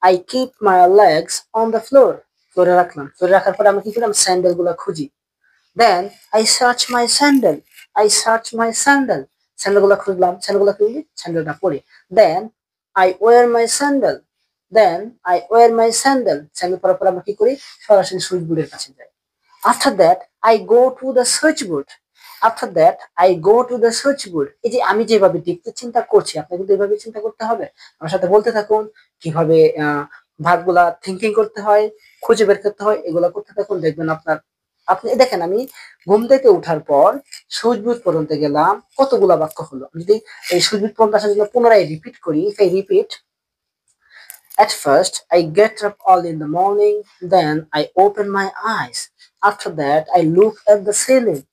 I keep my legs on the floor, ফ্লোরে রাখলাম, ফ্লোরে রাখার পরে আমি কি করি, আমি স্যান্ডেল গুলা খুঁজি। Then I search my sandal, I search my sandal, স্যান্ডেলগুলো খুঁজলাম, স্যান্ডেলগুলো খুঁজলি, স্যান্ডেলটা পরি। Then I wear my sandal, then I wear my sandal, sandal পরার পর আমরা কি করি, সরাসরি সুইচ বোর্ডের কাছে যাই। After that I go to the switchboard, after that I go to the switchboard, এই যে আমি যেভাবে দেখতে চিন্তা করছি, আপনাকে কিন্তু এইভাবে চিন্তা করতে হবে। আমার সাথে বলতে থাকুন কিভাবে ভাগগুলা থিঙ্কিং করতে হয়, খুঁজে বের করতে হয়, এগুলা করতে থাকুন, দেখবেন আপনার, আপনি দেখেন আমি ঘুম থেকে ওঠার পর সুইচবোর্ড পর্যন্ত গেলাম, কতগুলা বাক্য হলো। যদি এই সুইচবোর্ড পর্যন্ত আসার জন্য পুনরায় রিপিট করি, if I repeat, at first I get up early in the morning, then I open my eyes, after that I look at the ceiling,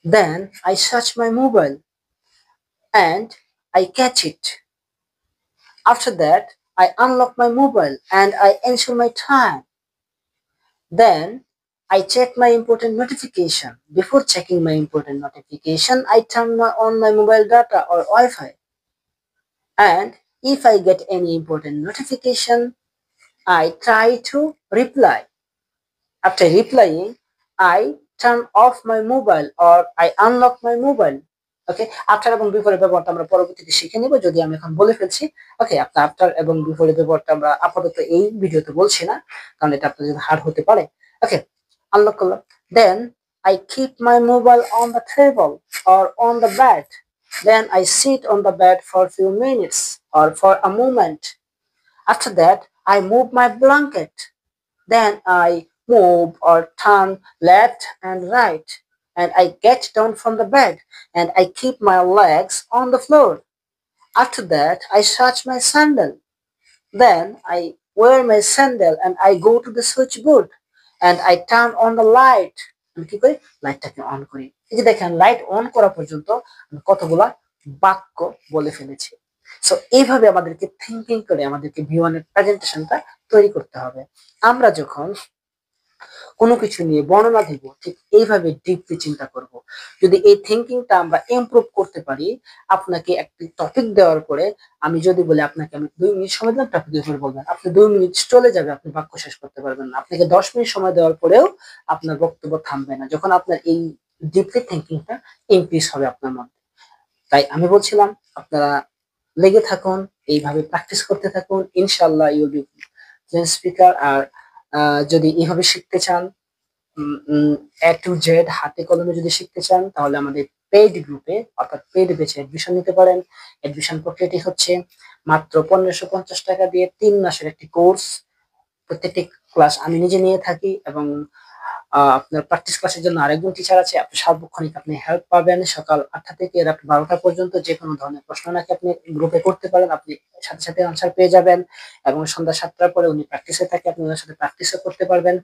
then I search my mobile and I catch it, after that I unlock my mobile and I ensure my time, then I check my important notification. Before checking my important notification, I turn on my mobile data or Wi-Fi. And if I get any important notification, I try to reply. After replying, I turn off my mobile or I unlock my mobile. Okay, after এবং বিফোরের ব্যবহারটা আমরা পরবর্তীতে শিখে নেব, যদি আমি এখন বলে ফেলছি। ওকে, আপনার আফটার এবং বিফোরের ব্যবহারটা আমরা আপাতত এই ভিডিওতে বলছি না, কারণ এটা আপনার জন্য হার্ড হতে পারে। ওকে, unlock করলাম। Then I keep my mobile on the table or on the bed. Then I sit on the bed for a few minutes or for a moment. After that, I move my blanket. Then I move or turn left and right. And I get down from the bed and I keep my legs on the floor. After that, I search my sandal. Then I wear my sandal and I go to the switchboard and I turn on the light. আমি কি করি, লাইটটাকে on করি। এই যে দেখেন light on করা পর্যন্ত আমি কতগুলা বাক্য বলে ফেলেছি। সো এইভাবে আমাদেরকে থিঙ্কিং করে আমাদেরকে V1 এর প্রেজেন্টেশনটা তৈরি করতে হবে। আমরা যখন কোনো কিছু নিয়ে বর্ণনা দিব ঠিক এইভাবে ডিপলি চিন্তা করব। যদি এই থিঙ্কিংটা আমরা ইমপ্রুভ করতে পারি, আপনাকে একটি টপিক দেওয়ার পরে আমি যদি বলি আপনাকে আমি 2 মিনিট সময় দিলাম টপিকের উপরে বলবেন, আপনি 2 মিনিট চলে যাবে, আপনি বাক্য শেষ করতে পারবেন না। আপনাকে 10 মিনিট সময় দেওয়ার পরেও আপনার বক্তব্য থামবে না, যখন আপনার এই ডিপলি থিঙ্কিংটা ইনক্রিজ হবে আপনার মধ্যে। তাই আমি বলছিলাম আপনারা লেগে থাকুন, এইভাবে প্র্যাকটিস করতে থাকুন, ইনশাআল্লাহ you will be fluent speaker. আর যদি এইভাবে শিখতে চান, A to Z হাতে কলমে যদি শিখতে চান, তাহলে আমাদের পেইড গ্রুপে অর্থাৎ পেইড ব্যাচে অ্যাডমিশন নিতে পারেন। অ্যাডমিশন প্রক্রিয়াটি হচ্ছে মাত্র 1550 টাকা দিয়ে 3 মাসের একটি কোর্স। প্রত্যেকটি ক্লাস আমি নিজে নিয়ে থাকি এবং আপনার প্র্যাকটিস ক্লাসের জন্য আরেকজন টিচার আছে। আপনি সার্বক্ষণিক আপনি হেল্প পাবেন। সকাল 8টা থেকে রাত 12টা পর্যন্ত যে কোনো ধরনের প্রশ্ন নাকি আপনি গ্রুপে করতে পারেন, আপনি সাথে সাথে আনসার পেয়ে যাবেন। এবং সন্ধ্যা 7টার পরে উনি প্র্যাকটিসে থাকে, আপনি ওনার সাথে প্র্যাকটিসও করতে পারবেন।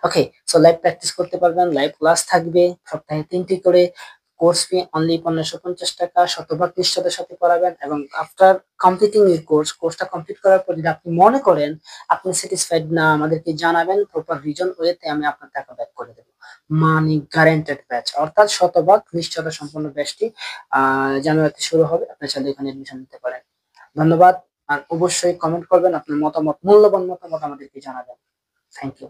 ওকে, সো লাইভ প্র্যাকটিস করতে পারবেন, লাইভ ক্লাস থাকবে সপ্তাহে 3টি করে। কোর্স ফি অনলি 1550 টাকা, শতভাগ নিশ্চয়তার সাথে করাবেন। এবং আফটার কমপ্লিটিং ইউর কোর্সটা কমপ্লিট করার পর যদি আপনি মনে করেন আপনি স্যাটিসফাইড না, আমাদেরকে জানাবেন, প্রপার রিজন ওয়েতে আমি আপনার টাকা ব্যাক করে দেবো। মানি গ্যারান্টেড ব্যাচ, অর্থাৎ শতভাগ নিশ্চয়তা সম্পন্ন ব্যাচটি জানুয়ারিতে শুরু হবে। আপনি চাইলে এখানে এডমিশন নিতে পারেন। ধন্যবাদ। আর অবশ্যই কমেন্ট করবেন, আপনার মতামত, মূল্যবান মতামত আমাদেরকে জানাবেন। Thank you.